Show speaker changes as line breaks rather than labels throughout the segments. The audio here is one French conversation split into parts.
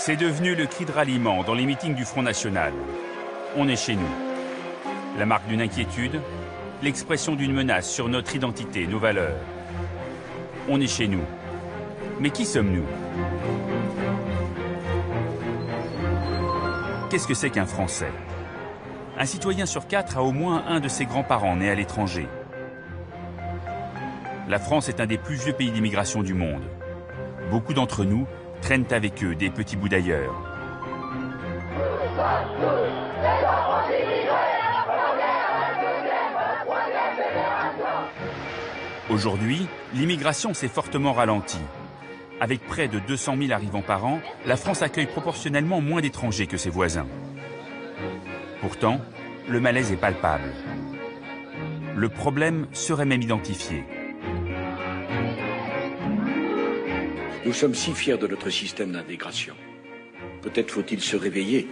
C'est devenu le cri de ralliement dans les meetings du Front National. On est chez nous. La marque d'une inquiétude, l'expression d'une menace sur notre identité, nos valeurs. On est chez nous. Mais qui sommes-nous? Qu'est-ce que c'est qu'un Français? Un citoyen sur 4 a au moins un de ses grands-parents nés à l'étranger. La France est un des plus vieux pays d'immigration du monde. Beaucoup d'entre nous traînent avec eux des petits bouts d'ailleurs. Aujourd'hui, l'immigration s'est fortement ralentie. Avec près de 200 000 arrivants par an, la France accueille proportionnellement moins d'étrangers que ses voisins. Pourtant, le malaise est palpable. Le problème serait même identifié.
Nous sommes si fiers de notre système d'intégration. Peut-être faut-il se réveiller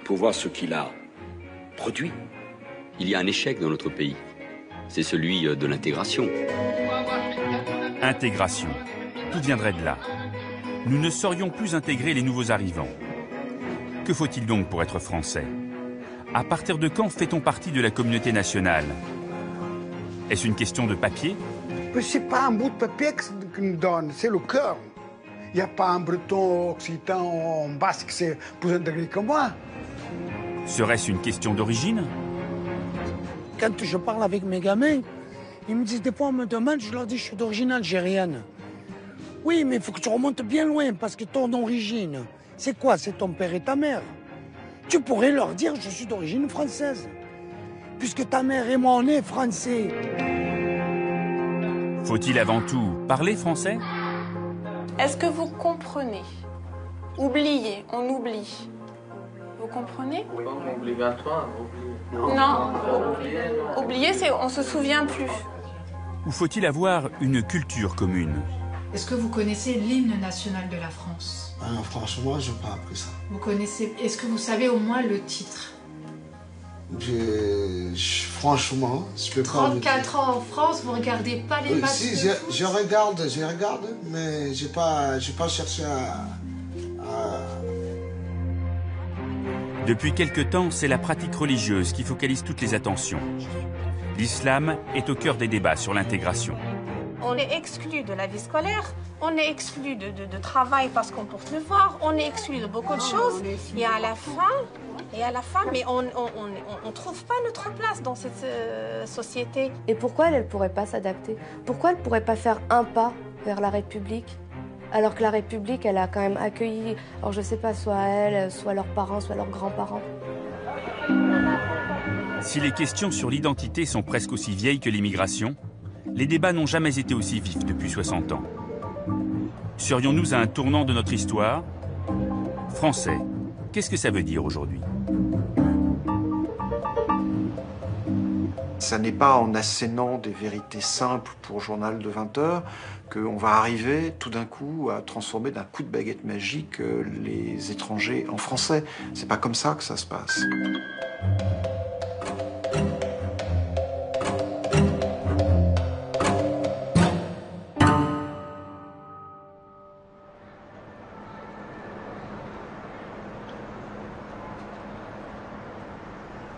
pour voir ce qu'il a produit.
Il y a un échec dans notre pays. C'est celui de l'intégration.
Intégration. Tout viendrait de là. Nous ne saurions plus intégrer les nouveaux arrivants. Que faut-il donc pour être français? À partir de quand fait-on partie de la communauté nationale? Est-ce une question de papier?
C'est pas un bout de papier que nous donne, c'est le cœur. Il n'y a pas un breton, occitan, un basque, c'est plus intégré que moi.
Serait-ce une question d'origine?
Quand je parle avec mes gamins, ils me disent des fois, on me demande, je leur dis, je suis d'origine algérienne. Oui, mais il faut que tu remontes bien loin, parce que ton origine, c'est quoi? C'est ton père et ta mère. Tu pourrais leur dire, je suis d'origine française. Puisque ta mère et moi, on est français.
Faut-il avant tout parler français?
Est-ce que vous comprenez? Oublier, on oublie. Vous comprenez?
Oui, obligatoire, oublier.
Non. Oublier, c'est on se souvient plus.
Ou faut-il avoir une culture commune?
Est-ce que vous connaissez l'hymne national de la France?
Franchement, je n'ai pas appris ça.
Vous connaissez? Est-ce que vous savez au moins le titre?
Franchement, je peux pas.
34 ans en France, vous regardez pas les matchs
si,
de foot?
je regarde, mais j'ai pas cherché à...
Depuis quelque temps, c'est la pratique religieuse qui focalise toutes les attentions. L'islam est au cœur des débats sur l'intégration.
On est exclu de la vie scolaire, on est exclu de travail parce qu'on porte le voile, on est exclu de beaucoup de choses. Et à la fin, mais on ne trouve pas notre place dans cette société.
Et pourquoi elle ne pourrait pas s'adapter? Pourquoi elle ne pourrait pas faire un pas vers la République? Alors que la République, elle a quand même accueilli, alors je ne sais pas, soit elle, soit leurs parents, soit leurs grands-parents.
Si les questions sur l'identité sont presque aussi vieilles que l'immigration, les débats n'ont jamais été aussi vifs depuis 60 ans. Serions-nous à un tournant de notre histoire? Français, qu'est-ce que ça veut dire aujourd'hui?
Ça n'est pas en assénant des vérités simples pour journal de 20 heures qu'on va arriver tout d'un coup à transformer d'un coup de baguette magique les étrangers en français. C'est pas comme ça que ça se passe.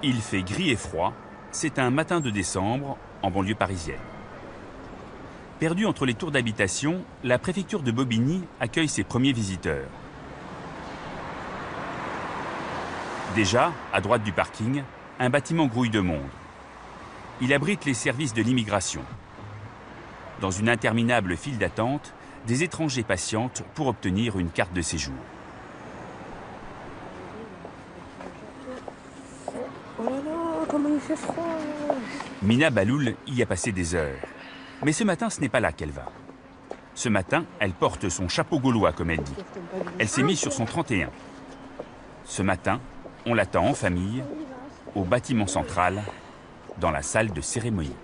Il fait gris et froid. C'est un matin de décembre, en banlieue parisienne. Perdue entre les tours d'habitation, la préfecture de Bobigny accueille ses premiers visiteurs. Déjà, à droite du parking, un bâtiment grouille de monde. Il abrite les services de l'immigration. Dans une interminable file d'attente, des étrangers patientent pour obtenir une carte de séjour.
Comment il fait froid.
Mina Baloul y a passé des heures. Mais ce matin, ce n'est pas là qu'elle va. Ce matin, elle porte son chapeau gaulois, comme elle dit. Elle s'est mise sur son 31. Ce matin, on l'attend en famille, au bâtiment central, dans la salle de cérémonie.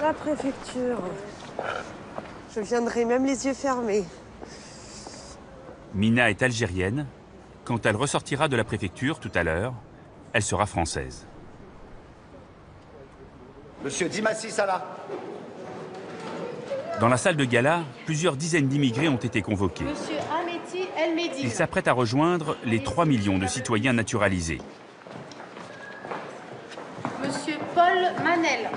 La préfecture. Je viendrai même les yeux fermés.
Mina est algérienne. Quand elle ressortira de la préfecture tout à l'heure, elle sera française.
Monsieur Dimassi Salah.
Dans la salle de gala, plusieurs dizaines d'immigrés ont été convoqués.
Monsieur
El Médine.
Il s'apprête à rejoindre les 3 millions de citoyens naturalisés.
Monsieur Paul Manel.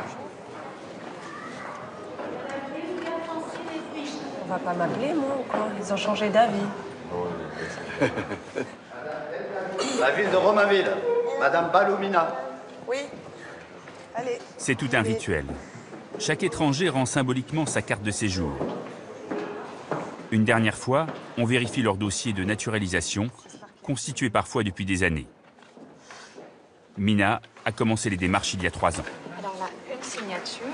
On va pas m'appeler, moi, ou quoi? Ils ont changé d'avis.
La ville de Romainville, Madame Baloumina.
Oui. Allez.
C'est tout un rituel. Chaque étranger rend symboliquement sa carte de séjour. Une dernière fois, on vérifie leur dossier de naturalisation, constitué parfois depuis des années. Mina a commencé les démarches il y a 3 ans.
Alors là, une signature.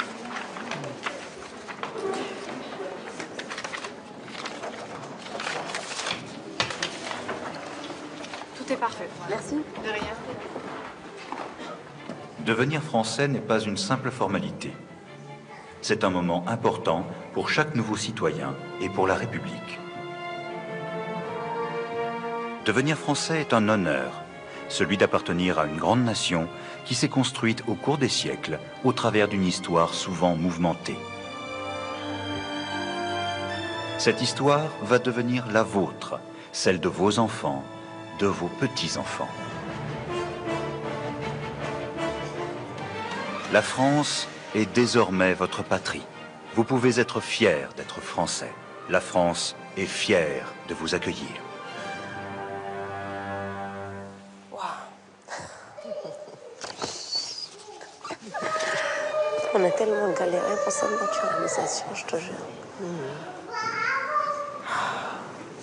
Tout est parfait.
Merci.
De rien.
Devenir français n'est pas une simple formalité. C'est un moment important pour chaque nouveau citoyen et pour la République. Devenir français est un honneur, celui d'appartenir à une grande nation qui s'est construite au cours des siècles au travers d'une histoire souvent mouvementée. Cette histoire va devenir la vôtre, celle de vos enfants, de vos petits-enfants. La France est désormais votre patrie. Vous pouvez être fiers d'être français. La France est fière de vous accueillir.
On a tellement galéré pour cette naturalisation, je te jure.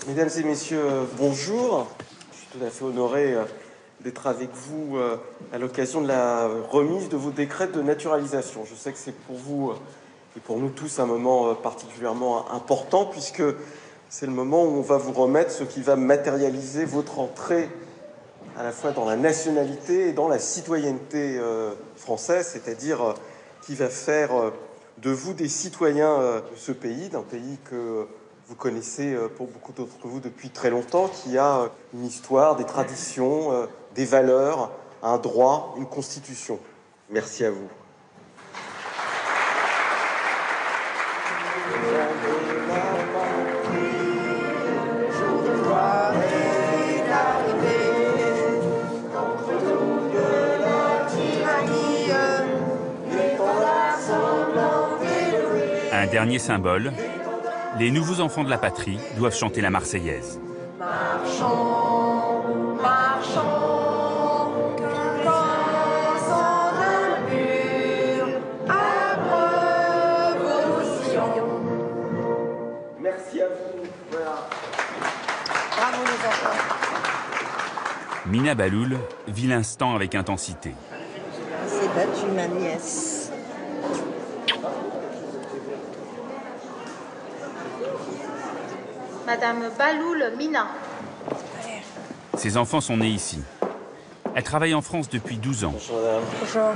Mesdames et messieurs, bonjour. Je suis tout à fait honoré d'être avec vous à l'occasion de la remise de vos décrets de naturalisation. Je sais que c'est pour vous et pour nous tous un moment particulièrement important puisque c'est le moment où on va vous remettre ce qui va matérialiser votre entrée à la fois dans la nationalité et dans la citoyenneté française, c'est-à-dire qui va faire de vous des citoyens de ce pays, d'un pays que vous connaissez pour beaucoup d'entre vous depuis très longtemps, qui a une histoire, des traditions, des valeurs, un droit, une constitution. Merci à vous.
Un dernier symbole, les nouveaux enfants de la patrie doivent chanter la Marseillaise.
Marchons, marchons, croissant d'un mur, âpre révolution.
Merci à vous. Voilà.
Bravo les enfants.
Mina Baloul vit l'instant avec intensité.
C'est battu ma nièce.
Madame Baloul Mina.
Ses enfants sont nés ici. Elle travaille en France depuis 12 ans.
Bonjour madame.
Bonjour.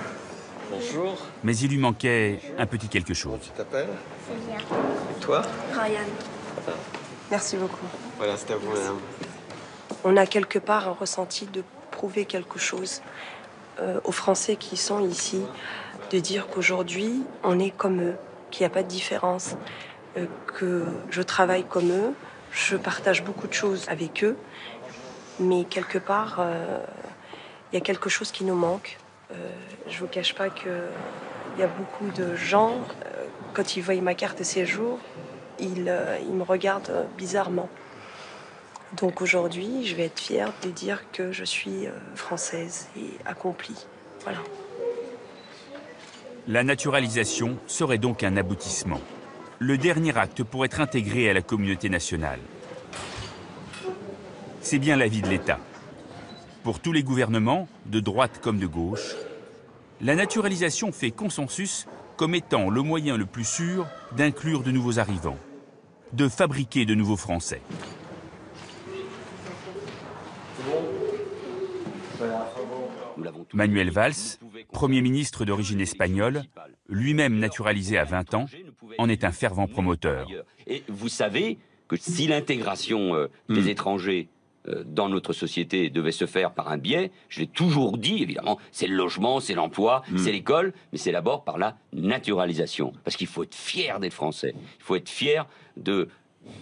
Bonjour.
Mais il lui manquait un petit quelque chose.
Tu t'appelles?
Célia.
Et toi?
Ryan. Merci beaucoup.
Voilà, c'est à vous madame.
On a quelque part un ressenti de prouver quelque chose aux Français qui sont ici, de dire qu'aujourd'hui, on est comme eux, qu'il n'y a pas de différence, que je travaille comme eux, je partage beaucoup de choses avec eux, mais quelque part, il y a quelque chose qui nous manque. Je ne vous cache pas qu'il y a beaucoup de gens, quand ils voient ma carte de séjour, ils me regardent bizarrement. Donc aujourd'hui, je vais être fière de dire que je suis française et accomplie. Voilà.
La naturalisation serait donc un aboutissement. Le dernier acte pour être intégré à la communauté nationale. C'est bien l'avis de l'État. Pour tous les gouvernements, de droite comme de gauche, la naturalisation fait consensus comme étant le moyen le plus sûr d'inclure de nouveaux arrivants, de fabriquer de nouveaux Français. Manuel Valls, Premier ministre d'origine espagnole, lui-même naturalisé à 20 ans, en est un fervent promoteur.
Et vous savez que si l'intégration des étrangers dans notre société devait se faire par un biais, je l'ai toujours dit, évidemment, c'est le logement, c'est l'emploi, c'est l'école, mais c'est d'abord par la naturalisation. Parce qu'il faut être fier d'être français, il faut être fier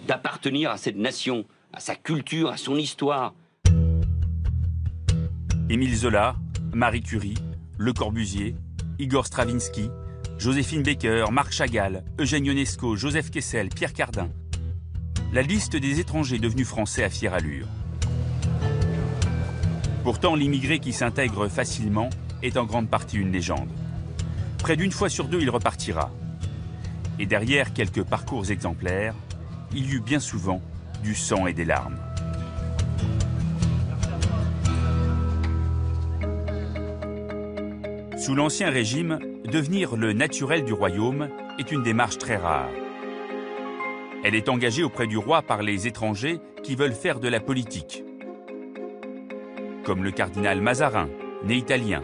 d'appartenir à cette nation à sa culture, à son histoire.
Émile Zola, Marie Curie, Le Corbusier, Igor Stravinsky, Joséphine Baker, Marc Chagall, Eugène Ionesco, Joseph Kessel, Pierre Cardin. La liste des étrangers devenus français à fière allure. Pourtant, l'immigré qui s'intègre facilement est en grande partie une légende. Près d'une fois sur deux, il repartira. Et derrière quelques parcours exemplaires, il y eut bien souvent du sang et des larmes. Sous l'Ancien Régime, devenir le naturel du royaume est une démarche très rare. Elle est engagée auprès du roi par les étrangers qui veulent faire de la politique, comme le cardinal Mazarin, né italien,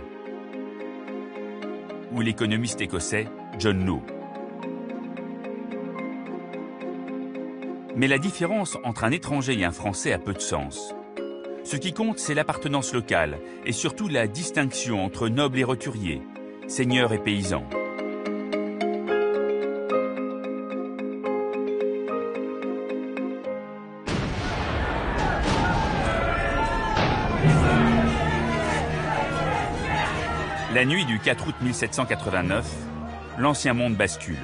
ou l'économiste écossais John Law. Mais la différence entre un étranger et un Français a peu de sens. Ce qui compte, c'est l'appartenance locale et surtout la distinction entre nobles et roturiers, seigneurs et paysans. La nuit du 4 août 1789, l'ancien monde bascule.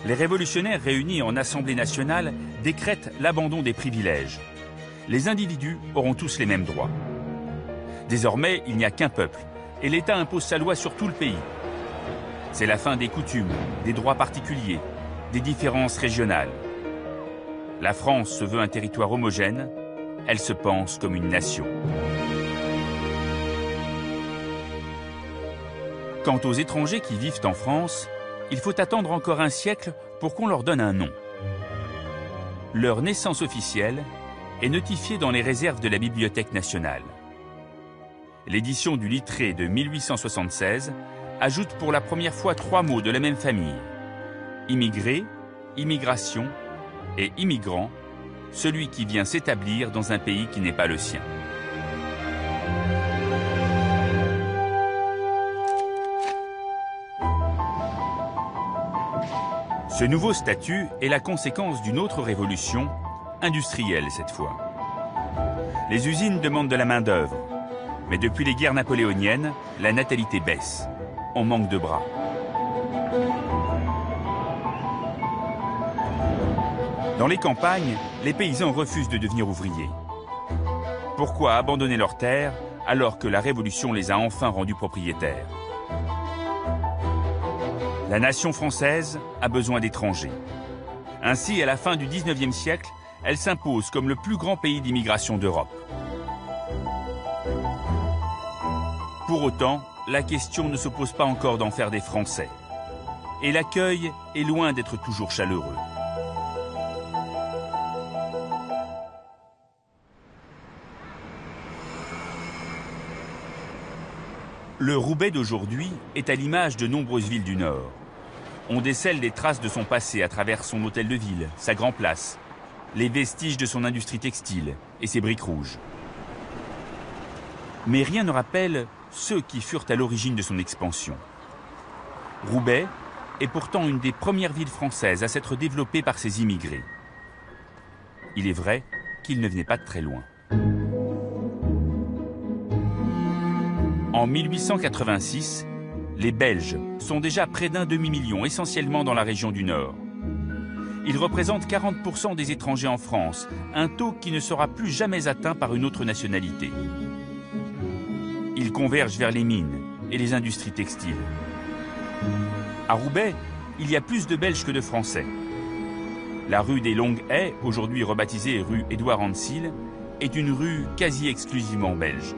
Les révolutionnaires réunis en Assemblée nationale décrètent l'abandon des privilèges. Les individus auront tous les mêmes droits. Désormais, il n'y a qu'un peuple, et l'État impose sa loi sur tout le pays. C'est la fin des coutumes, des droits particuliers, des différences régionales. La France se veut un territoire homogène, elle se pense comme une nation. Quant aux étrangers qui vivent en France, il faut attendre encore un siècle pour qu'on leur donne un nom. Leur naissance officielle est notifiée dans les réserves de la Bibliothèque nationale. L'édition du Littré de 1876 ajoute pour la première fois 3 mots de la même famille. Immigré, immigration et immigrant, celui qui vient s'établir dans un pays qui n'est pas le sien. Ce nouveau statut est la conséquence d'une autre révolution, industrielle cette fois. Les usines demandent de la main-d'œuvre, mais depuis les guerres napoléoniennes, la natalité baisse. On manque de bras. Dans les campagnes, les paysans refusent de devenir ouvriers. Pourquoi abandonner leurs terres alors que la Révolution les a enfin rendus propriétaires ? La nation française a besoin d'étrangers. Ainsi, à la fin du XIXe siècle, elle s'impose comme le plus grand pays d'immigration d'Europe. Pour autant, la question ne se pose pas encore d'en faire des Français. Et l'accueil est loin d'être toujours chaleureux. Le Roubaix d'aujourd'hui est à l'image de nombreuses villes du Nord. On décèle des traces de son passé à travers son hôtel de ville, sa Grand Place, les vestiges de son industrie textile et ses briques rouges. Mais rien ne rappelle ceux qui furent à l'origine de son expansion. Roubaix est pourtant une des premières villes françaises à s'être développée par ses immigrés. Il est vrai qu'il ne venait pas de très loin. En 1886, les Belges sont déjà près d'un demi-million, essentiellement dans la région du Nord. Ils représentent 40% des étrangers en France, un taux qui ne sera plus jamais atteint par une autre nationalité. Ils convergent vers les mines et les industries textiles. À Roubaix, il y a plus de Belges que de Français. La rue des Longues Haies, aujourd'hui rebaptisée rue Édouard Ansil, est une rue quasi exclusivement belge.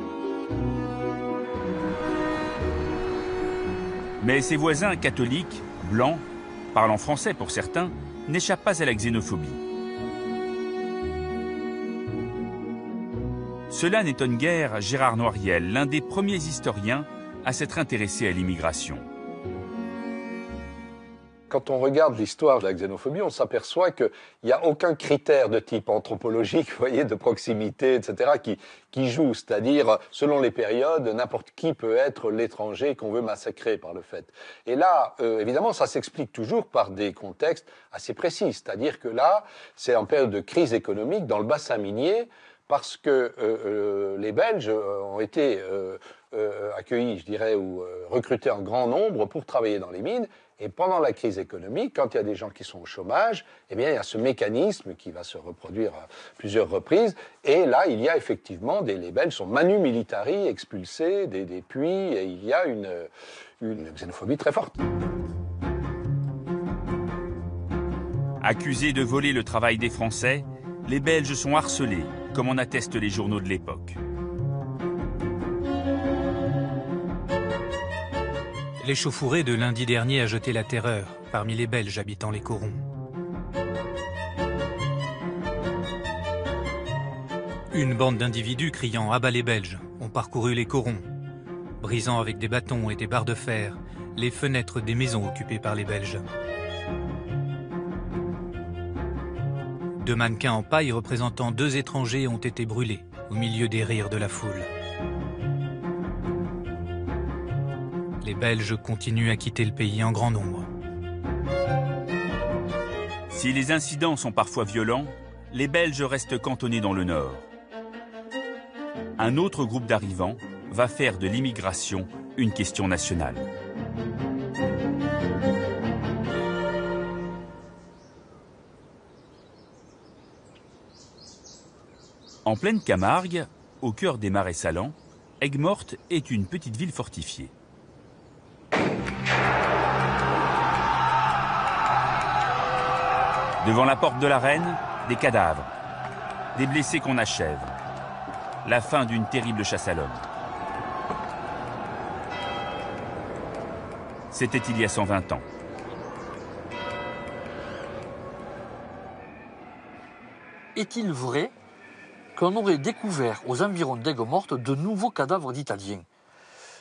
Mais ses voisins catholiques, blancs, parlant français pour certains, n'échappent pas à la xénophobie. Cela n'étonne guère Gérard Noiriel, l'un des premiers historiens à s'être intéressé à l'immigration.
Quand on regarde l'histoire de la xénophobie, on s'aperçoit qu'il n'y a aucun critère de type anthropologique, vous voyez, de proximité, etc., qui joue. C'est-à-dire, selon les périodes, n'importe qui peut être l'étranger qu'on veut massacrer par le fait. Et là, évidemment, ça s'explique toujours par des contextes assez précis. C'est-à-dire que là, c'est en période de crise économique dans le bassin minier, parce que les Belges ont été accueillis, je dirais, ou recrutés en grand nombre pour travailler dans les mines. Et pendant la crise économique, quand il y a des gens qui sont au chômage, eh bien, il y a ce mécanisme qui va se reproduire à plusieurs reprises. Et là, il y a effectivement, les Belges sont manu militari, expulsés des puits, et il y a une xénophobie très forte.
Accusés de voler le travail des Français, les Belges sont harcelés, comme en attestent les journaux de l'époque.
L'échauffourée de lundi dernier a jeté la terreur parmi les Belges habitant les corons. Une bande d'individus criant « Abat les Belges » ont parcouru les corons, brisant avec des bâtons et des barres de fer les fenêtres des maisons occupées par les Belges. 2 mannequins en paille représentant 2 étrangers ont été brûlés au milieu des rires de la foule. Les Belges continuent à quitter le pays en grand nombre.
Si les incidents sont parfois violents, les Belges restent cantonnés dans le nord. Un autre groupe d'arrivants va faire de l'immigration une question nationale. En pleine Camargue, au cœur des marais salants, Aigues-Mortes est une petite ville fortifiée. Devant la porte de la Reine, des cadavres, des blessés qu'on achève. La fin d'une terrible chasse à l'homme. C'était il y a 120 ans.
Est-il vrai qu'on aurait découvert aux environs d'Aigues-Mortes de nouveaux cadavres d'Italiens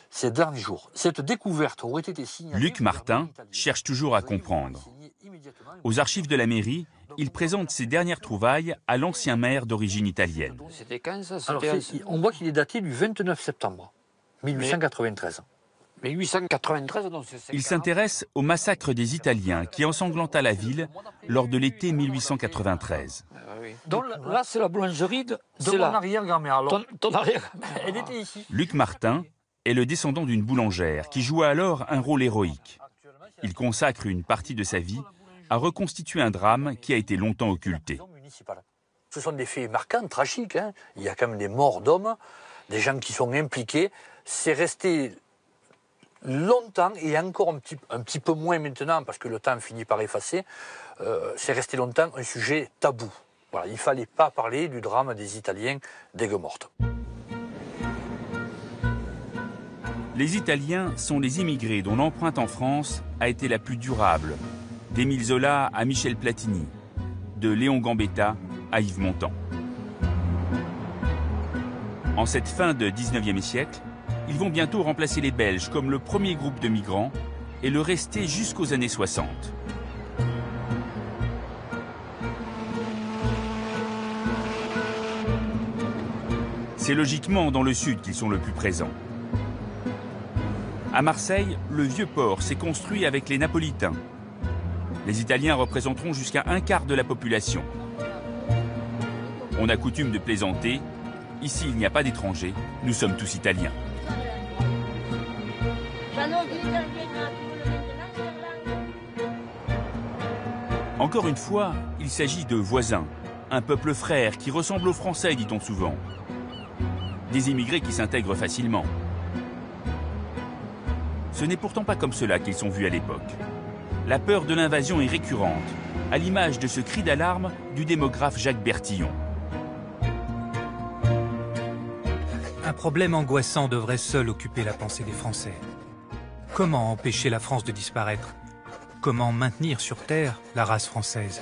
ces derniers jours? Cette découverte aurait été signalée...
Luc Martin cherche toujours à comprendre. Aux archives de la mairie, il présente ses dernières trouvailles à l'ancien maire d'origine italienne.
C'était quand ça? Alors, on voit qu'il est daté du 29 septembre 1893.
1893, donc c'est...
Il s'intéresse au massacre des Italiens qui ensanglanta la ville lors de l'été 1893.
Donc là, c'est la boulangerie de mon arrière-grand-mère. Ton arrière-grand-mère. Elle était ici.
Luc Martin est le descendant d'une boulangère qui joua alors un rôle héroïque. Il consacre une partie de sa vie à reconstituer un drame qui a été longtemps occulté.
Ce sont des faits marquants, tragiques. Hein. Il y a quand même des morts d'hommes, des gens qui sont impliqués. C'est resté longtemps, et encore un petit peu moins maintenant, parce que le temps finit par effacer, c'est resté longtemps un sujet tabou. Voilà, il ne fallait pas parler du drame des Italiens d'Aigues-Mortes.
Les Italiens sont les immigrés dont l'empreinte en France a été la plus durable, d'Émile Zola à Michel Platini, de Léon Gambetta à Yves Montand. En cette fin de 19e siècle, ils vont bientôt remplacer les Belges comme le premier groupe de migrants et le rester jusqu'aux années 60. C'est logiquement dans le sud qu'ils sont le plus présents. À Marseille, le vieux port s'est construit avec les Napolitains. Les Italiens représenteront jusqu'à un quart de la population. On a coutume de plaisanter. Ici, il n'y a pas d'étrangers. Nous sommes tous Italiens. Encore une fois, il s'agit de voisins, un peuple frère qui ressemble aux Français, dit-on souvent. Des immigrés qui s'intègrent facilement. Ce n'est pourtant pas comme cela qu'ils sont vus à l'époque. La peur de l'invasion est récurrente, à l'image de ce cri d'alarme du démographe Jacques Bertillon.
Un problème angoissant devrait seul occuper la pensée des Français. Comment empêcher la France de disparaître? Comment maintenir sur terre la race française?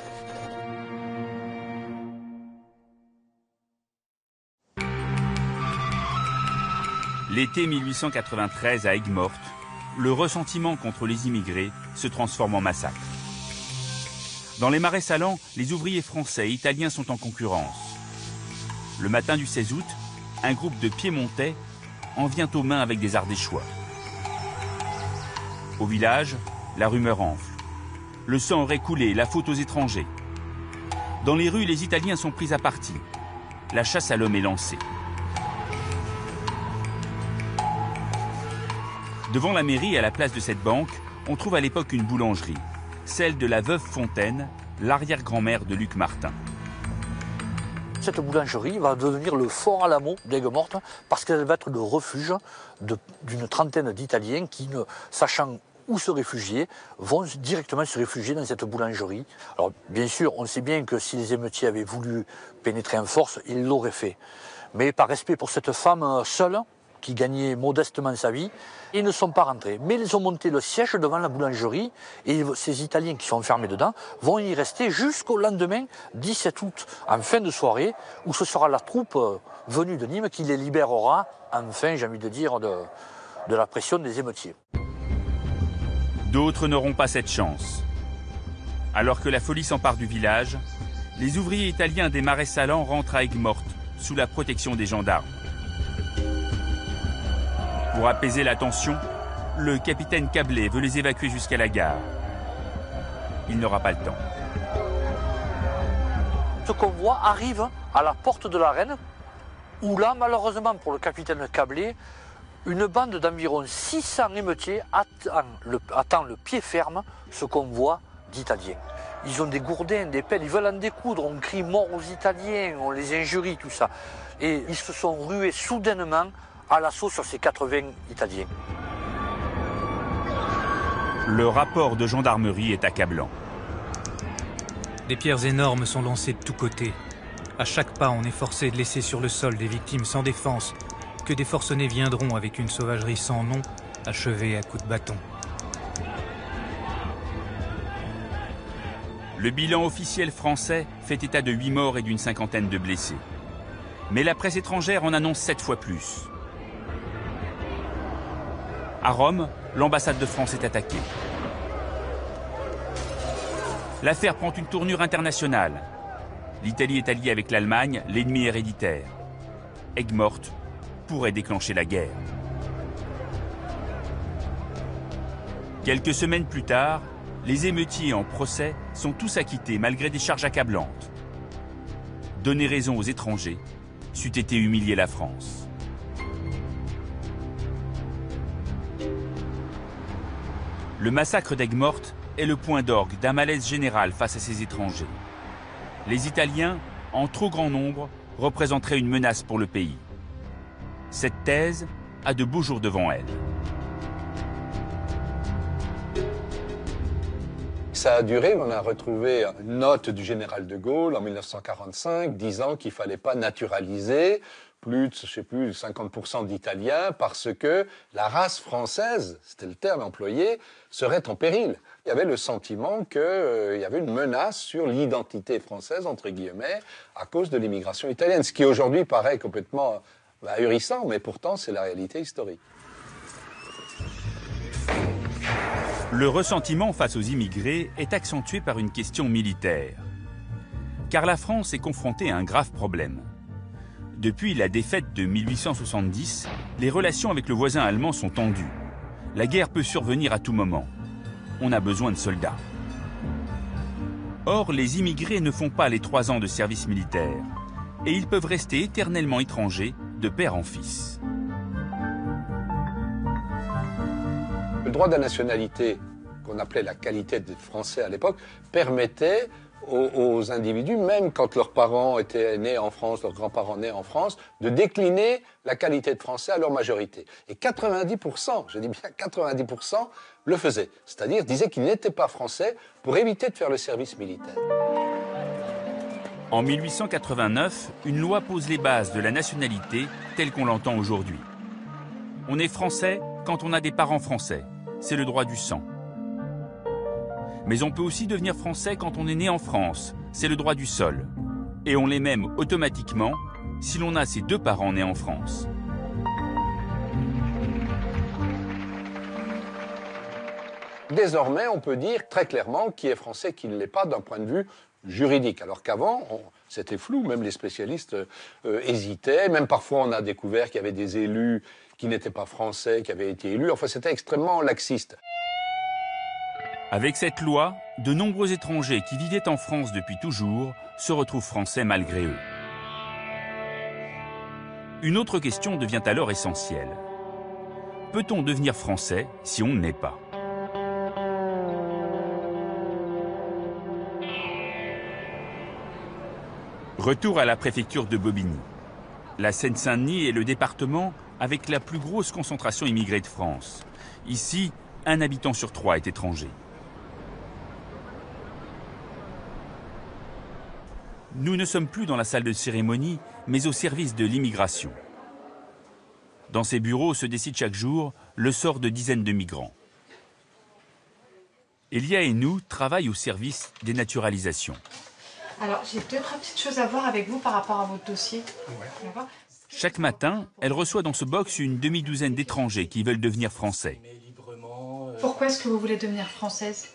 L'été 1893 à Aigues-Mortes, le ressentiment contre les immigrés se transforme en massacre. Dans les marais salants, les ouvriers français et italiens sont en concurrence. Le matin du 16 août, un groupe de Piémontais en vient aux mains avec des Ardéchois. Au village, la rumeur enfle. Le sang aurait coulé, la faute aux étrangers. Dans les rues, les Italiens sont pris à partie. La chasse à l'homme est lancée. Devant la mairie, à la place de cette banque, on trouve à l'époque une boulangerie, celle de la veuve Fontaine, l'arrière-grand-mère de Luc Martin.
Cette boulangerie va devenir le fort Alamo d'Aigues-Mortes parce qu'elle va être le refuge d'une trentaine d'Italiens qui, ne sachant où se réfugier, vont directement se réfugier dans cette boulangerie. Alors bien sûr, on sait bien que si les émeutiers avaient voulu pénétrer en force, ils l'auraient fait. Mais par respect pour cette femme seule, qui gagnait modestement sa vie, ils ne sont pas rentrés. Mais ils ont monté le siège devant la boulangerie et ces Italiens qui sont enfermés dedans vont y rester jusqu'au lendemain, 17 août, en fin de soirée, où ce sera la troupe venue de Nîmes qui les libérera, enfin, j'ai envie de dire, de la pression des émeutiers.
D'autres n'auront pas cette chance. Alors que la folie s'empare du village, les ouvriers italiens des marais salants rentrent à Aigues-Mortes, sous la protection des gendarmes. Pour apaiser la tension, le capitaine Cablet veut les évacuer jusqu'à la gare. Il n'aura pas le temps.
Ce convoi arrive à la porte de l'Arène, où là, malheureusement pour le capitaine Cablet, une bande d'environ 600 émeutiers attend le pied ferme ce convoi d'Italiens. Ils ont des gourdins, des pelles, ils veulent en découdre, on crie mort aux Italiens, on les injurie, tout ça. Et ils se sont rués soudainement à l'assaut sur ces 80 Italiens.
Le rapport de gendarmerie est accablant.
Des pierres énormes sont lancées de tous côtés. À chaque pas, on est forcé de laisser sur le sol des victimes sans défense, que des forcenés viendront avec une sauvagerie sans nom, achevée à coups de bâton.
Le bilan officiel français fait état de 8 morts et d'une cinquantaine de blessés. Mais la presse étrangère en annonce 7 fois plus. À Rome, l'ambassade de France est attaquée. L'affaire prend une tournure internationale. L'Italie est alliée avec l'Allemagne, l'ennemi héréditaire. Aigues-Mortes pourrait déclencher la guerre. Quelques semaines plus tard, les émeutiers en procès sont tous acquittés malgré des charges accablantes. Donner raison aux étrangers, c'eût été humilier la France. Le massacre d'Aigues-Mortes est le point d'orgue d'un malaise général face à ces étrangers. Les Italiens, en trop grand nombre, représenteraient une menace pour le pays. Cette thèse a de beaux jours devant elle.
Ça a duré, on a retrouvé une note du général de Gaulle en 1945 disant qu'il ne fallait pas naturaliser plus de, je sais plus, 50% d'Italiens parce que la race française, c'était le terme employé, serait en péril. Il y avait le sentiment qu'il y avait une menace sur l'identité française, entre guillemets, à cause de l'immigration italienne, ce qui aujourd'hui paraît complètement ahurissant, mais pourtant c'est la réalité historique.
Le ressentiment face aux immigrés est accentué par une question militaire. Car la France est confrontée à un grave problème. Depuis la défaite de 1870, les relations avec le voisin allemand sont tendues. La guerre peut survenir à tout moment. On a besoin de soldats. Or, les immigrés ne font pas les 3 ans de service militaire. Et ils peuvent rester éternellement étrangers de père en fils.
Le droit de la nationalité, qu'on appelait la qualité d'être français à l'époque, permettait aux individus, même quand leurs parents étaient nés en France, leurs grands-parents nés en France, de décliner la qualité de français à leur majorité. Et 90%, je dis bien 90%, le faisaient. C'est-à-dire disaient qu'ils n'étaient pas français pour éviter de faire le service militaire.
En 1889, une loi pose les bases de la nationalité telle qu'on l'entend aujourd'hui. On est français quand on a des parents français. C'est le droit du sang. Mais on peut aussi devenir français quand on est né en France. C'est le droit du sol. Et on l'est même automatiquement si l'on a ses 2 parents nés en France.
désormais, on peut dire très clairement qui est français, qui ne l'est pas d'un point de vue juridique. Alors qu'avant, c'était flou, même les spécialistes hésitaient. Même parfois, on a découvert qu'il y avait des élus qui n'étaient pas français, qui avaient été élus. Enfin, c'était extrêmement laxiste.
Avec cette loi, de nombreux étrangers qui vivaient en France depuis toujours se retrouvent français malgré eux. Une autre question devient alors essentielle. Peut-on devenir français si on ne l'est pas ? Retour à la préfecture de Bobigny. La Seine-Saint-Denis est le département avec la plus grosse concentration immigrée de France. Ici, 1 habitant sur 3 est étranger. Nous ne sommes plus dans la salle de cérémonie, mais au service de l'immigration. Dans ces bureaux se décide chaque jour le sort de dizaines de migrants. Elia et nous travaillent au service des naturalisations.
Alors, j'ai 2-3 petites choses à voir avec vous par rapport à votre dossier. Ouais.
Chaque matin, elle reçoit dans ce box une demi-douzaine d'étrangers qui veulent devenir français.
Pourquoi est-ce que vous voulez devenir française ?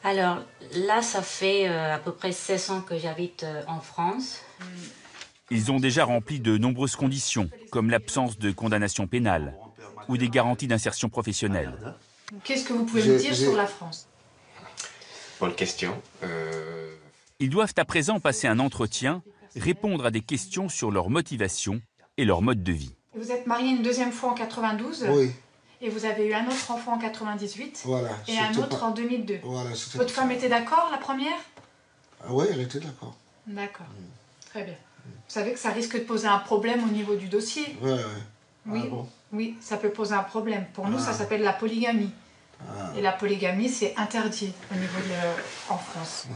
Alors là, ça fait à peu près 16 ans que j'habite en France.
Ils ont déjà rempli de nombreuses conditions, comme l'absence de condamnation pénale ou des garanties d'insertion professionnelle.
Qu'est-ce que vous pouvez me dire sur la France ?
Bonne question.
Ils doivent à présent passer un entretien, répondre à des questions sur leur motivation et leur mode de vie.
Vous êtes marié une 2e fois en 92 ?
Oui.
Et vous avez eu un autre enfant en 98
voilà,
et un autre en 2002.
Voilà,
votre femme était d'accord, la première ?
Oui, elle était d'accord.
D'accord, très bien. Vous savez que ça risque de poser un problème au niveau du dossier ?
Oui.
Oui,
bon
oui, ça peut poser un problème. Pour nous, ça s'appelle la polygamie. Et la polygamie, c'est interdit au niveau en France.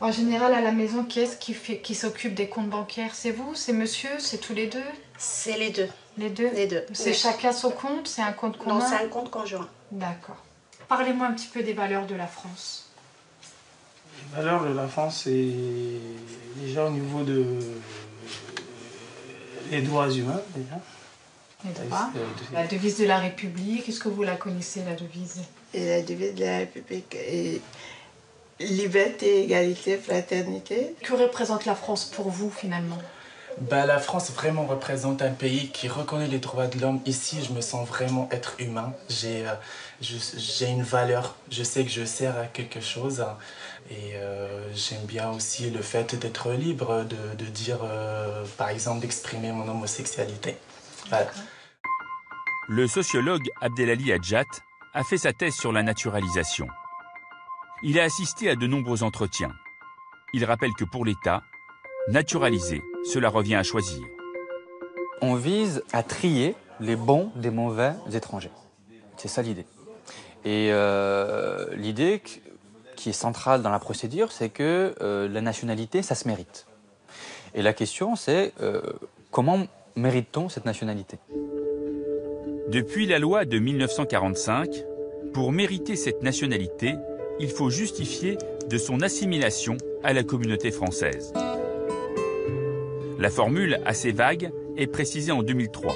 En général, à la maison, qui est-ce qui s'occupe des comptes bancaires ? C'est vous ? C'est monsieur ? C'est tous les deux ?
C'est les deux.
Les deux ?
Les deux.
C'est chacun son compte ? C'est un compte commun ?
Non, c'est un compte conjoint.
D'accord. Parlez-moi un petit peu des valeurs de la France.
Les valeurs de la France, c'est déjà au niveau de les droits humains, déjà.
Les droits. La devise de la République, est-ce que vous la connaissez, la devise ?
Et la devise de la République est liberté, égalité, fraternité.
Que représente la France pour vous, finalement ?
La France vraiment représente un pays qui reconnaît les droits de l'homme. Ici, je me sens vraiment être humain. J'ai une valeur. Je sais que je sers à quelque chose. Et j'aime bien aussi le fait d'être libre, de dire, par exemple, d'exprimer mon homosexualité. Voilà.
Le sociologue Abdelali Hadjat a fait sa thèse sur la naturalisation. Il a assisté à de nombreux entretiens. Il rappelle que pour l'État, naturaliser, cela revient à choisir.
On vise à trier les bons des mauvais étrangers. C'est ça l'idée. Et l'idée qui est centrale dans la procédure, c'est que la nationalité, ça se mérite. Et la question, c'est comment mérite-t-on cette nationalité ?
Depuis la loi de 1945, pour mériter cette nationalité, il faut justifier de son assimilation à la communauté française. La formule, assez vague, est précisée en 2003.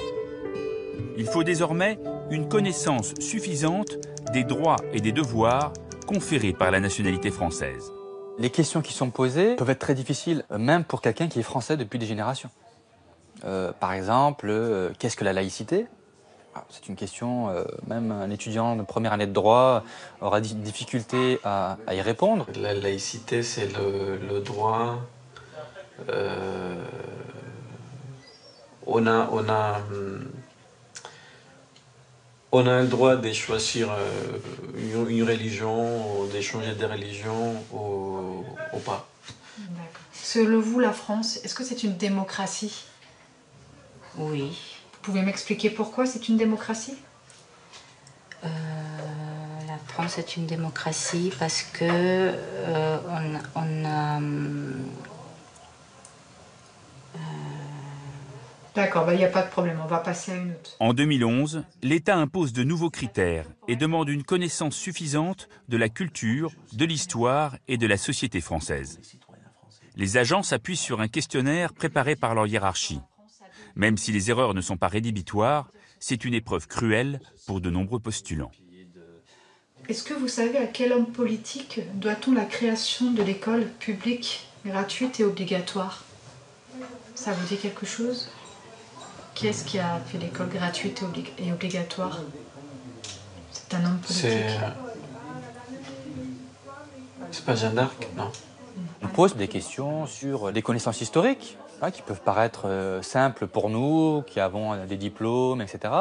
Il faut désormais une connaissance suffisante des droits et des devoirs conférés par la nationalité française.
Les questions qui sont posées peuvent être très difficiles, même pour quelqu'un qui est français depuis des générations. Par exemple, qu'est-ce que la laïcité ? C'est une question, même un étudiant de première année de droit aura des difficultés à y répondre.
La laïcité, c'est le droit... On a le droit de choisir une religion, de changer de religion ou pas.
D'accord. Selon vous, la France, est-ce que c'est une démocratie ?
Oui.
Vous pouvez m'expliquer pourquoi c'est une démocratie ?
La France est une démocratie parce que on a...
D'accord, il n'y a pas de problème, on va passer à une autre.
En 2011, l'État impose de nouveaux critères et demande une connaissance suffisante de la culture, de l'histoire et de la société française. Les agents s'appuient sur un questionnaire préparé par leur hiérarchie. Même si les erreurs ne sont pas rédhibitoires, c'est une épreuve cruelle pour de nombreux postulants.
Est-ce que vous savez à quel homme politique doit-on la création de l'école publique, gratuite et obligatoire? Ça vous dit quelque chose? Qui est-ce qui a fait l'école gratuite et obligatoire? C'est un homme politique.
C'est pas Jeanne d'Arc, non?
On pose des questions sur des connaissances historiques, qui peuvent paraître simples pour nous, qui avons des diplômes, etc.,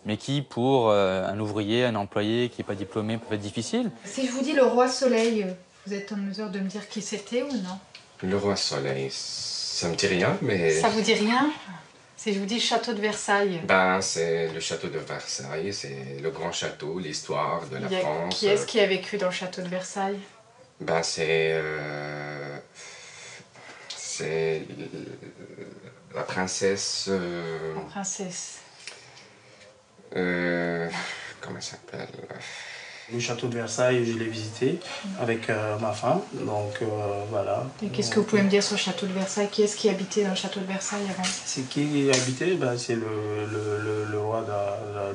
mais qui, pour un ouvrier, un employé qui n'est pas diplômé, peuvent être difficiles.
Si je vous dis le roi Soleil, vous êtes en mesure de me dire qui c'était ou non?
Le roi Soleil, ça me dit rien, mais...
Ça vous dit rien? Si je vous dis château de Versailles?
Ben, c'est le château de Versailles, c'est le grand château, l'histoire de la France.
Qui est-ce qui a vécu dans le château de Versailles?
Ben, c'est la princesse...
La princesse.
Comment elle s'appelle?
Le château de Versailles, je l'ai visité avec ma femme, donc voilà.
Et qu'est-ce que vous pouvez me dire sur le château de Versailles? Qui est-ce qui habitait dans le château de Versailles avant?
C'est qui habitait? Ben, c'est le roi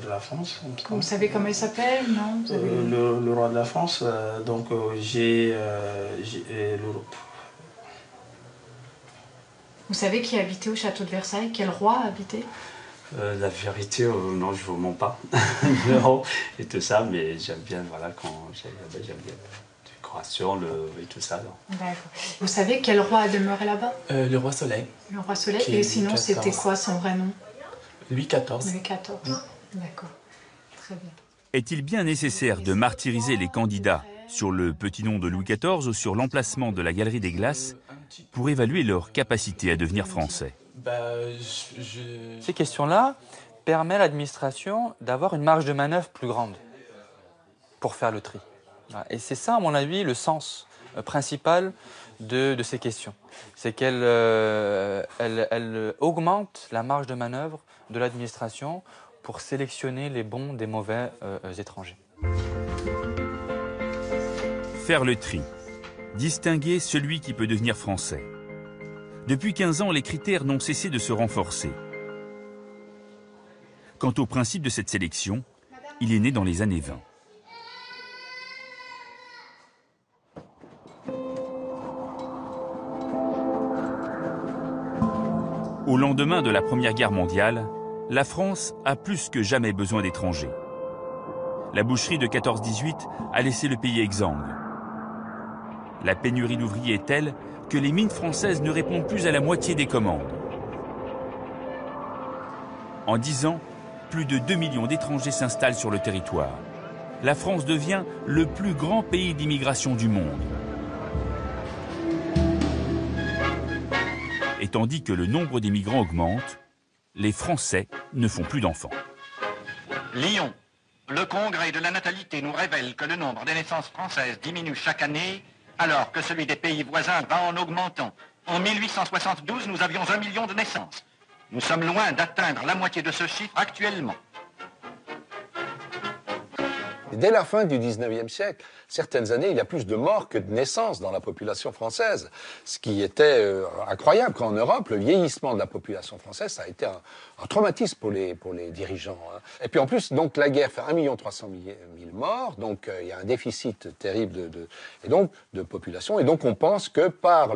de la France.
Vous savez comment il s'appelle, non? Vous avez...
le roi de la France, donc
Vous savez qui habitait au château de Versailles? Quel roi habitait?
La vérité, non, je vous mens pas. Non, et tout ça, mais j'aime bien, voilà, quand j'aime bien la décoration et tout ça.
D'accord. Vous savez quel roi a demeuré là-bas?
Le roi Soleil.
Le roi Soleil, et sinon c'était quoi son vrai nom?
Louis XIV.
Louis XIV, d'accord. Très bien.
Est-il bien nécessaire de martyriser les candidats sur le petit nom de Louis XIV ou sur l'emplacement de la Galerie des Glaces pour évaluer leur capacité à devenir français?
Ces questions-là permettent à l'administration d'avoir une marge de manœuvre plus grande pour faire le tri. Et c'est ça, à mon avis, le sens principal de ces questions. C'est qu'elles augmentent la marge de manœuvre de l'administration pour sélectionner les bons des mauvais étrangers.
Faire le tri. Distinguer celui qui peut devenir français. Depuis 15 ans, les critères n'ont cessé de se renforcer. Quant au principe de cette sélection, il est né dans les années 20. Au lendemain de la Première Guerre mondiale, la France a plus que jamais besoin d'étrangers. La boucherie de 14-18 a laissé le pays exsangue. La pénurie d'ouvriers est telle que les mines françaises ne répondent plus à la moitié des commandes. En 10 ans, plus de 2 millions d'étrangers s'installent sur le territoire. La France devient le plus grand pays d'immigration du monde. Et tandis que le nombre d'immigrants augmente, les Français ne font plus d'enfants.
Lyon, le congrès de la natalité nous révèle que le nombre de naissances françaises diminue chaque année, alors que celui des pays voisins va en augmentant. En 1872, nous avions 1 million de naissances. Nous sommes loin d'atteindre la moitié de ce chiffre actuellement.
Dès la fin du 19e siècle, certaines années, il y a plus de morts que de naissances dans la population française. Ce qui était incroyable, qu'en Europe, le vieillissement de la population française, ça a été un traumatisme pour les dirigeants. Et puis en plus, donc, la guerre fait 1 300 000 morts, donc il y a un déficit terrible de population. Et donc on pense que par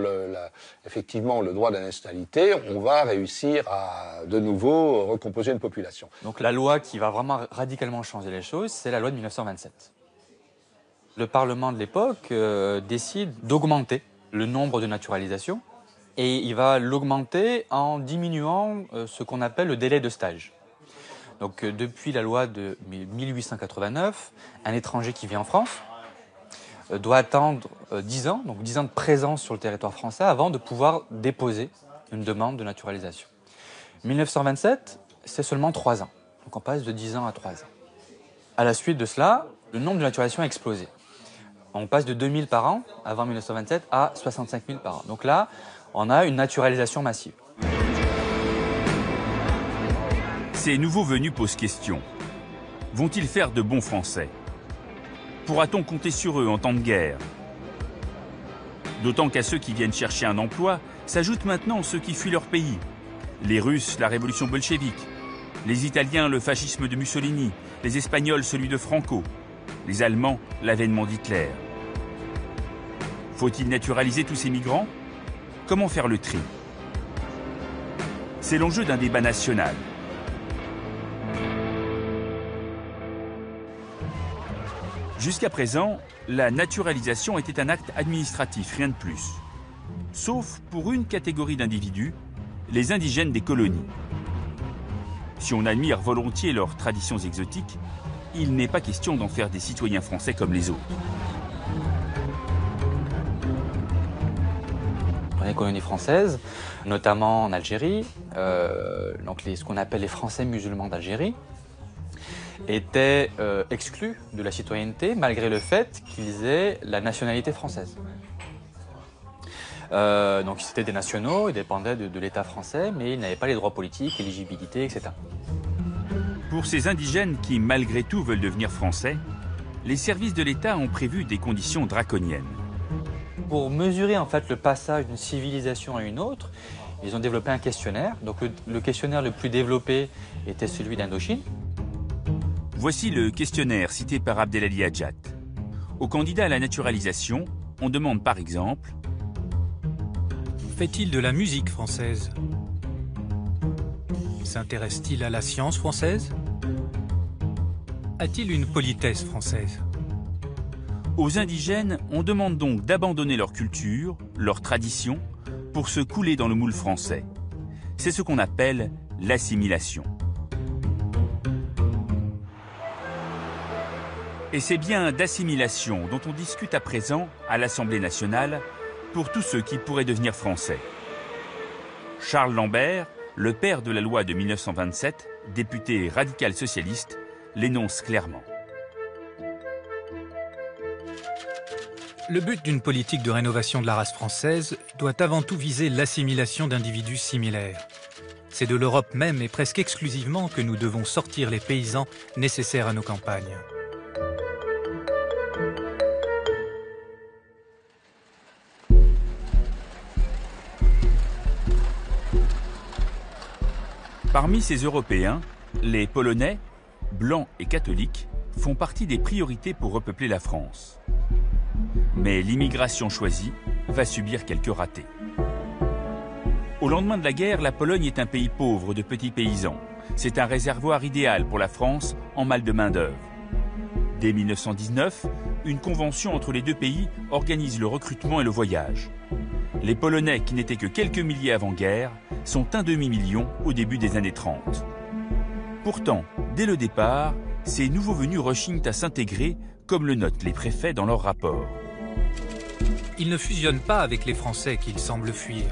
effectivement le droit de la nationalité, on va réussir à de nouveau recomposer une population.
Donc la loi qui va vraiment radicalement changer les choses, c'est la loi de 1927. Le Parlement de l'époque décide d'augmenter le nombre de naturalisations et il va l'augmenter en diminuant ce qu'on appelle le délai de stage. Donc depuis la loi de 1889, un étranger qui vient en France doit attendre 10 ans, donc 10 ans de présence sur le territoire français avant de pouvoir déposer une demande de naturalisation. 1927, c'est seulement 3 ans. Donc on passe de 10 ans à 3 ans. À la suite de cela, le nombre de naturalisations a explosé. On passe de 2000 par an, avant 1927, à 65 000 par an. Donc là, on a une naturalisation massive.
Ces nouveaux venus posent question. Vont-ils faire de bons Français? Pourra-t-on compter sur eux en temps de guerre? D'autant qu'à ceux qui viennent chercher un emploi, s'ajoutent maintenant ceux qui fuient leur pays. Les Russes, la révolution bolchevique. Les Italiens, le fascisme de Mussolini. Les Espagnols, celui de Franco. Les Allemands, l'avènement d'Hitler. Faut-il naturaliser tous ces migrants? Comment faire le tri? C'est l'enjeu d'un débat national. Jusqu'à présent, la naturalisation était un acte administratif, rien de plus. Sauf pour une catégorie d'individus, les indigènes des colonies. Si on admire volontiers leurs traditions exotiques, il n'est pas question d'en faire des citoyens français comme les autres.
Dans les colonies françaises, notamment en Algérie, ce qu'on appelle les Français musulmans d'Algérie, étaient exclus de la citoyenneté malgré le fait qu'ils aient la nationalité française. Donc c'était des nationaux, ils dépendaient de l'État français, mais ils n'avaient pas les droits politiques, éligibilité, etc.
Pour ces indigènes qui, malgré tout, veulent devenir français, les services de l'État ont prévu des conditions draconiennes.
Pour mesurer en fait le passage d'une civilisation à une autre, ils ont développé un questionnaire. Donc le questionnaire le plus développé était celui d'Indochine.
Voici le questionnaire cité par Abdelali Hadjat. Aux candidats à la naturalisation, on demande par exemple:
fait-il de la musique française? S'intéresse-t-il à la science française? A-t-il une politesse française?
Aux indigènes, on demande donc d'abandonner leur culture, leur tradition, pour se couler dans le moule français. C'est ce qu'on appelle l'assimilation. Et c'est bien d'assimilation dont on discute à présent à l'Assemblée nationale pour tous ceux qui pourraient devenir français. Charles Lambert, le père de la loi de 1927, député radical socialiste, l'énonce clairement.
Le but d'une politique de rénovation de la race française doit avant tout viser l'assimilation d'individus similaires. C'est de l'Europe même et presque exclusivement que nous devons sortir les paysans nécessaires à nos campagnes.
Parmi ces Européens, les Polonais, blancs et catholiques, font partie des priorités pour repeupler la France. Mais l'immigration choisie va subir quelques ratés. Au lendemain de la guerre, la Pologne est un pays pauvre de petits paysans. C'est un réservoir idéal pour la France en mal de main-d'œuvre. Dès 1919, une convention entre les deux pays organise le recrutement et le voyage. Les Polonais, qui n'étaient que quelques milliers avant-guerre, sont un demi-million au début des années 30. Pourtant, dès le départ, ces nouveaux venus rechignent à s'intégrer, comme le notent les préfets dans leur rapport.
Ils ne fusionnent pas avec les Français qu'ils semblent fuir.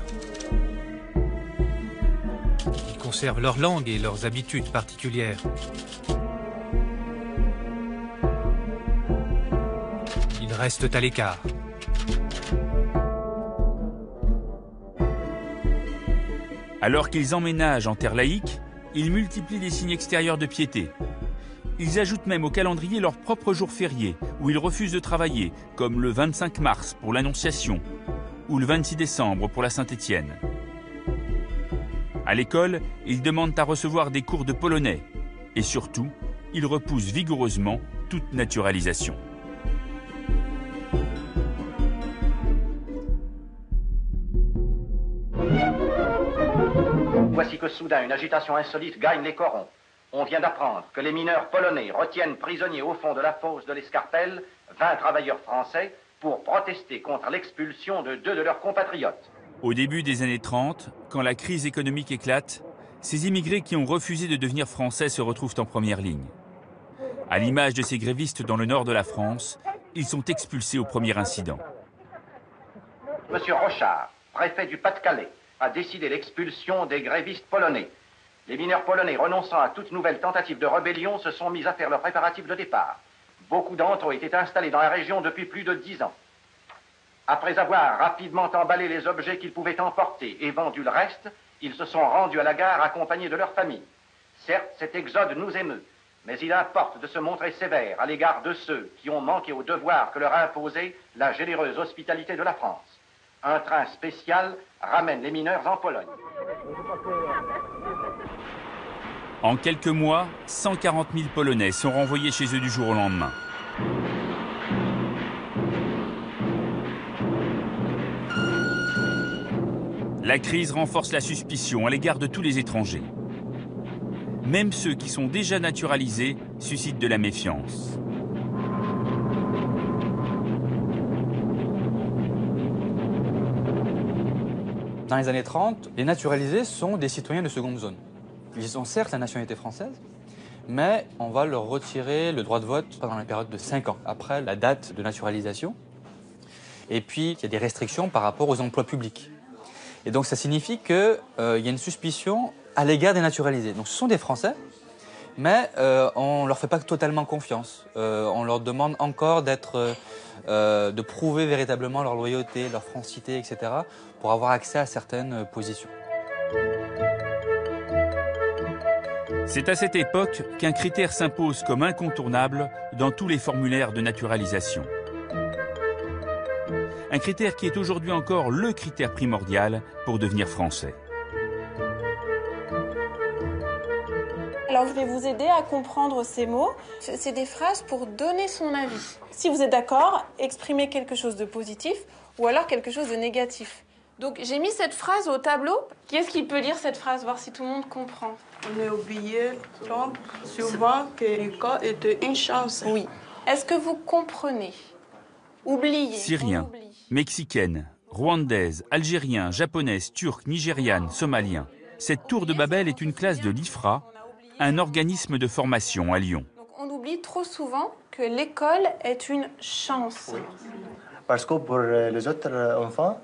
Ils conservent leur langue et leurs habitudes particulières. Ils restent à l'écart.
Alors qu'ils emménagent en terre laïque, ils multiplient les signes extérieurs de piété. Ils ajoutent même au calendrier leur propre jour férié, où ils refusent de travailler, comme le 25 mars pour l'Annonciation, ou le 26 décembre pour la Saint-Étienne. À l'école, ils demandent à recevoir des cours de polonais, et surtout, ils repoussent vigoureusement toute naturalisation.
Voici que soudain une agitation insolite gagne les corons. On vient d'apprendre que les mineurs polonais retiennent prisonniers au fond de la fosse de l'Escarpelle 20 travailleurs français pour protester contre l'expulsion de 2 de leurs compatriotes.
Au début des années 30, quand la crise économique éclate, ces immigrés qui ont refusé de devenir français se retrouvent en première ligne. À l'image de ces grévistes dans le nord de la France, ils sont expulsés au premier incident.
Monsieur Rochard, préfet du Pas-de-Calais, a décidé l'expulsion des grévistes polonais. Les mineurs polonais, renonçant à toute nouvelle tentative de rébellion, se sont mis à faire leurs préparatifs de départ. Beaucoup d'entre eux étaient installés dans la région depuis plus de 10 ans. Après avoir rapidement emballé les objets qu'ils pouvaient emporter et vendu le reste, ils se sont rendus à la gare accompagnés de leurs familles. Certes, cet exode nous émeut, mais il importe de se montrer sévère à l'égard de ceux qui ont manqué au devoir que leur a imposé la généreuse hospitalité de la France. Un train spécial ramène les mineurs en Pologne.
En quelques mois, 140 000 Polonais sont renvoyés chez eux du jour au lendemain. La crise renforce la suspicion à l'égard de tous les étrangers. Même ceux qui sont déjà naturalisés suscitent de la méfiance.
Dans les années 30, les naturalisés sont des citoyens de seconde zone. Ils ont certes la nationalité française, mais on va leur retirer le droit de vote pendant la période de 5 ans, après la date de naturalisation. Et puis, il y a des restrictions par rapport aux emplois publics. Et donc, ça signifie qu'il y a une suspicion à l'égard des naturalisés. Donc, ce sont des Français, mais on ne leur fait pas totalement confiance. On leur demande encore de prouver véritablement leur loyauté, leur francité, etc., pour avoir accès à certaines positions.
C'est à cette époque qu'un critère s'impose comme incontournable dans tous les formulaires de naturalisation. Un critère qui est aujourd'hui encore le critère primordial pour devenir français.
Alors je vais vous aider à comprendre ces mots. C'est des phrases pour donner son avis. Si vous êtes d'accord, exprimez quelque chose de positif ou alors quelque chose de négatif. Donc j'ai mis cette phrase au tableau. Qui est-ce qui peut lire cette phrase, voir si tout le monde comprend?
On a oublié souvent que l'école était une chance.
Oui. Est-ce que vous comprenez? Oubliez.
Syriens, Mexicaines, Rwandaises, Algériens, Japonaises, Turcs, Nigérianes, Somaliens. Cette tour de Babel est une classe de l'IFRA, un organisme de formation à Lyon.
Donc on oublie trop souvent que l'école est une chance.
Oui. Parce que pour les autres enfants,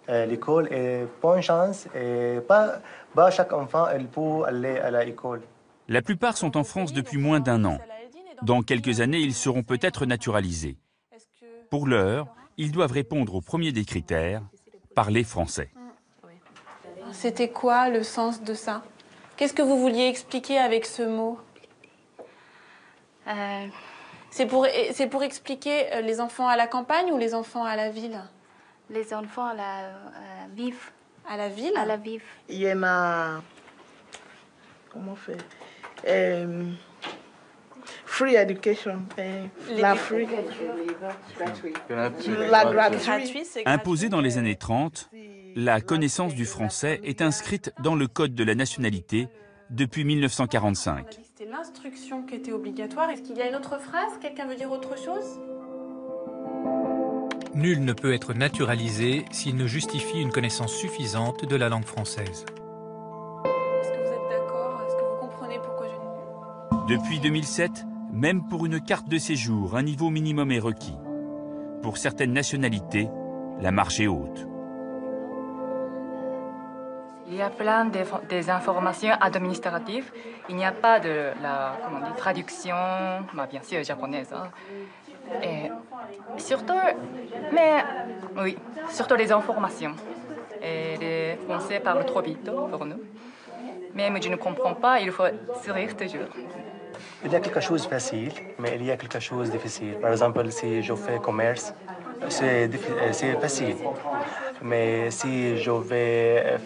l'école est pas une chance et pas chaque enfant peut aller à l'école.
La plupart sont en France depuis moins d'1 an. Dans quelques années, ils seront peut-être naturalisés. Pour l'heure, ils doivent répondre au premier des critères, parler français.
C'était quoi le sens de ça? Qu'est-ce que vous vouliez expliquer avec ce mot? C'est pour expliquer les enfants à la campagne ou les enfants à la ville?
Les enfants à la ville.
À la ville?
À la ville.
Il y a comment on fait? Free education. La free.
La gratuite.
Imposée dans les années 30, la connaissance du français est inscrite dans le Code de la nationalité depuis 1945.
C'était l'instruction qui était obligatoire. Est-ce qu'il y a une autre phrase? Quelqu'un veut dire autre chose?
Nul ne peut être naturalisé s'il ne justifie une connaissance suffisante de la langue française.
Est-ce que vous êtes d'accord? Est-ce que vous comprenez pourquoi je...
Depuis 2007, même pour une carte de séjour, un niveau minimum est requis. Pour certaines nationalités, la marche est haute.
Il y a plein des informations administratives. Il n'y a pas de la traduction, bien sûr japonaise. Hein. Et surtout, surtout les informations. Et les Français parlent trop vite pour nous. Même je ne comprends pas, il faut sourire toujours.
Il y a quelque chose de facile, mais il y a quelque chose de difficile. Par exemple, si je fais commerce, c'est facile. Mais si je vais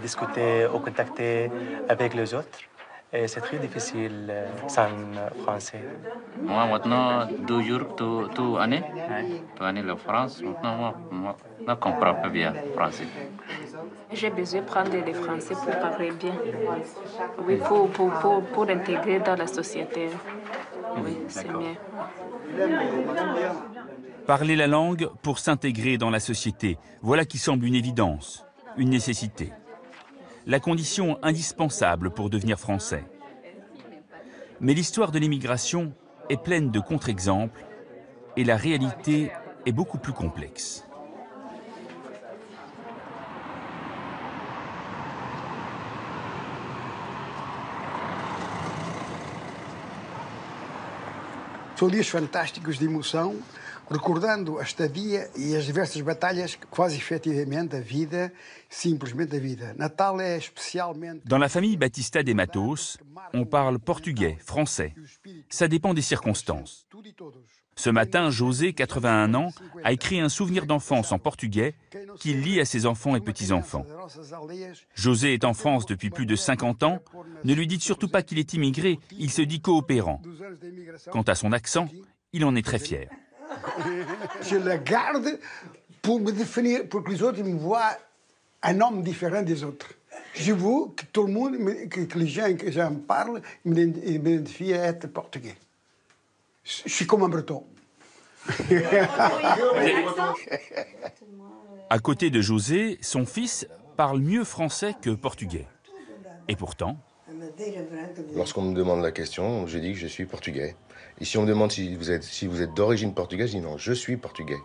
discuter ou contacter avec les autres, c'est très difficile sans français.
Moi, maintenant, 2 jours, 2 années, 2 années en France, maintenant, moi, je ne comprends pas bien le français.
J'ai besoin d'apprendre le français pour parler bien. Oui, pour intégrer dans la société. Oui, c'est mieux.
Parler la langue pour s'intégrer dans la société, voilà qui semble une évidence, une nécessité. La condition indispensable pour devenir français. Mais l'histoire de l'immigration est pleine de contre-exemples et la réalité est beaucoup plus complexe.
São dias fantásticos de emoção, recordando a estadia e as diversas batalhas que fazem efetivamente a vida, simplesmente a vida. Natal é especialmente...
Dans la famille Batista des Matos, on parle portugais, français. Ça dépend des circonstances. Ce matin, José, 81 ans, a écrit un souvenir d'enfance en portugais qu'il lit à ses enfants et petits-enfants. José est en France depuis plus de 50 ans. Ne lui dites surtout pas qu'il est immigré, il se dit coopérant. Quant à son accent, il en est très fier.
Je le garde pour me définir, pour que les autres me voient un homme différent des autres. Je veux que tout le monde, que les gens que j'en parle, m'identifient à être portugais. Je suis comme un breton.
À côté de José, son fils parle mieux français que portugais. Et pourtant...
Lorsqu'on me demande la question, je dis que je suis portugais. Et si on me demande si vous êtes d'origine portugaise, je dis non, je suis portugais.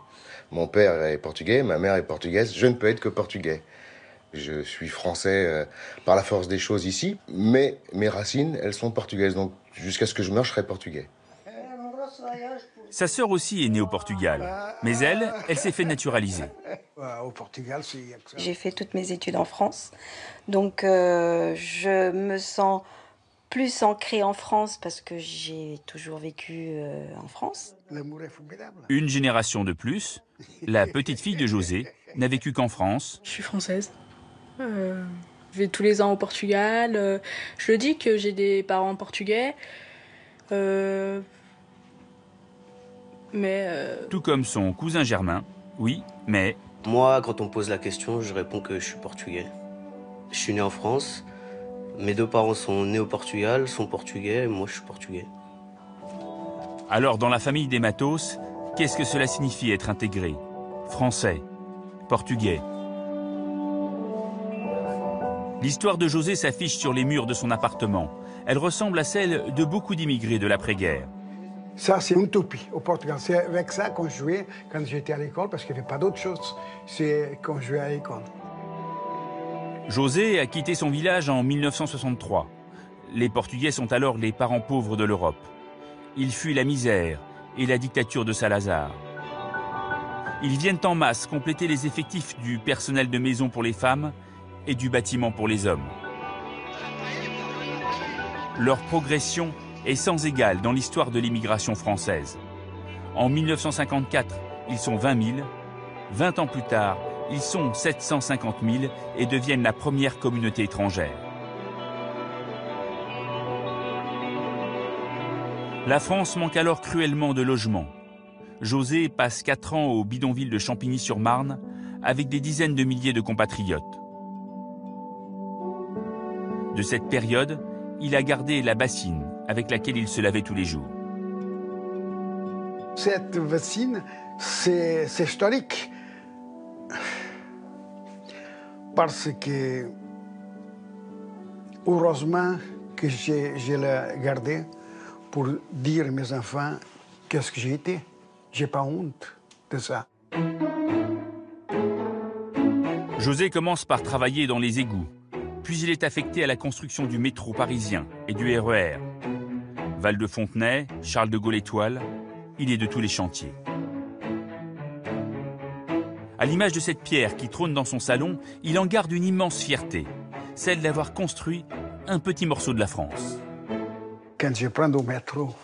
Mon père est portugais, ma mère est portugaise, je ne peux être que portugais. Je suis français par la force des choses ici, mais mes racines, elles sont portugaises. Donc jusqu'à ce que je meure, je serai portugais.
Sa sœur aussi est née au Portugal, mais elle s'est fait naturaliser.
Au Portugal,
j'ai fait toutes mes études en France, donc je me sens plus ancrée en France parce que j'ai toujours vécu en France.
L'amour est formidable.
Une génération de plus, la petite fille de José n'a vécu qu'en France.
Je suis française. Je vais tous les ans au Portugal. Je le dis que j'ai des parents portugais.
Tout comme son cousin Germain, oui, mais...
Moi, quand on me pose la question, je réponds que je suis portugais. Je suis né en France, mes deux parents sont nés au Portugal, sont portugais, et moi je suis portugais.
Alors, dans la famille des Matos, qu'est-ce que cela signifie être intégré? Français, portugais. L'histoire de José s'affiche sur les murs de son appartement. Elle ressemble à celle de beaucoup d'immigrés de l'après-guerre.
Ça, c'est une utopie au Portugal. C'est avec ça qu'on jouait quand j'étais à l'école, parce qu'il n'y avait pas d'autre chose. C'est qu'on jouait à l'école.
José a quitté son village en 1963. Les Portugais sont alors les parents pauvres de l'Europe. Ils fuient la misère et la dictature de Salazar. Ils viennent en masse compléter les effectifs du personnel de maison pour les femmes et du bâtiment pour les hommes. Leur progression est sans égale dans l'histoire de l'immigration française. En 1954, ils sont 20 000. 20 ans plus tard, ils sont 750 000 et deviennent la première communauté étrangère. La France manque alors cruellement de logements. José passe 4 ans au bidonville de Champigny-sur-Marne avec des dizaines de milliers de compatriotes. De cette période, il a gardé la bassine avec laquelle il se lavait tous les jours.
Cette bassine, c'est historique. Parce que, heureusement que je l'ai gardé pour dire à mes enfants qu'est-ce que j'ai été. J'ai pas honte de ça.
José commence par travailler dans les égouts. Puis il est affecté à la construction du métro parisien et du RER. Val-de-Fontenay, Charles de Gaulle-Étoile, il est de tous les chantiers. À l'image de cette pierre qui trône dans son salon, il en garde une immense fierté, celle d'avoir construit un petit morceau de la France.
Quand je prends le métro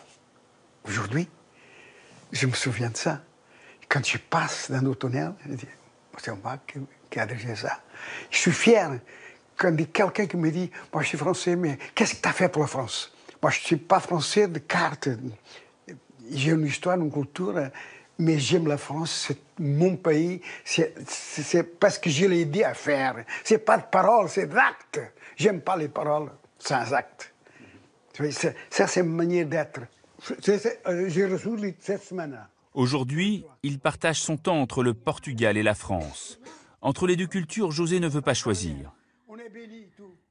aujourd'hui, je me souviens de ça. Quand je passe dans le tunnel, je dis, c'est moi qui a dirigé ça. Je suis fier. Quand il y a quelqu'un qui me dit, moi je suis français, mais qu'est-ce que tu as fait pour la France? Moi je ne suis pas français de carte. J'ai une histoire, une culture, mais j'aime la France, c'est mon pays, c'est parce que je l'ai dit à faire. C'est pas de paroles, c'est d'actes. J'aime pas les paroles sans actes. Ça, c'est ma manière d'être. J'ai reçu cette semaine.
Aujourd'hui, il partage son temps entre le Portugal et la France. Entre les deux cultures, José ne veut pas choisir.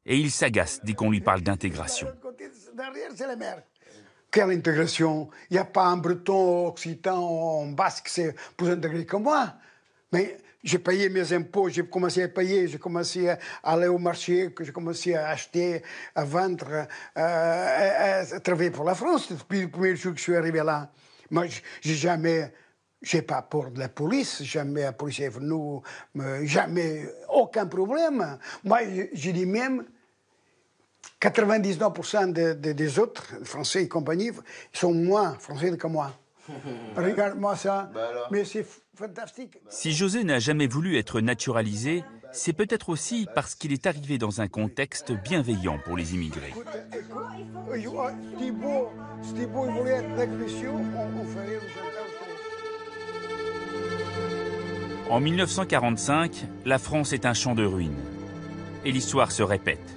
Et il s'agace dès qu'on lui parle d'intégration.
Derrière, c'est la mer. Quelle intégration? Il n'y a pas un breton, occitan, un basque, c'est plus intégré que moi. Mais j'ai payé mes impôts, j'ai commencé à payer, j'ai commencé à aller au marché, j'ai commencé à acheter, à vendre, à travailler pour la France depuis le premier jour que je suis arrivé là. Moi, j'ai pas peur de la police, jamais la police est venue, jamais, aucun problème. Moi, je dis même, 99% des autres, Français et compagnie, sont moins Français que moi. Regarde-moi ça, mais c'est fantastique.
Si José n'a jamais voulu être naturalisé, c'est peut-être aussi parce qu'il est arrivé dans un contexte bienveillant pour les immigrés.
Thibault, il voulait être technicien, on ferait le chantage.
En 1945, la France est un champ de ruines. Et l'histoire se répète.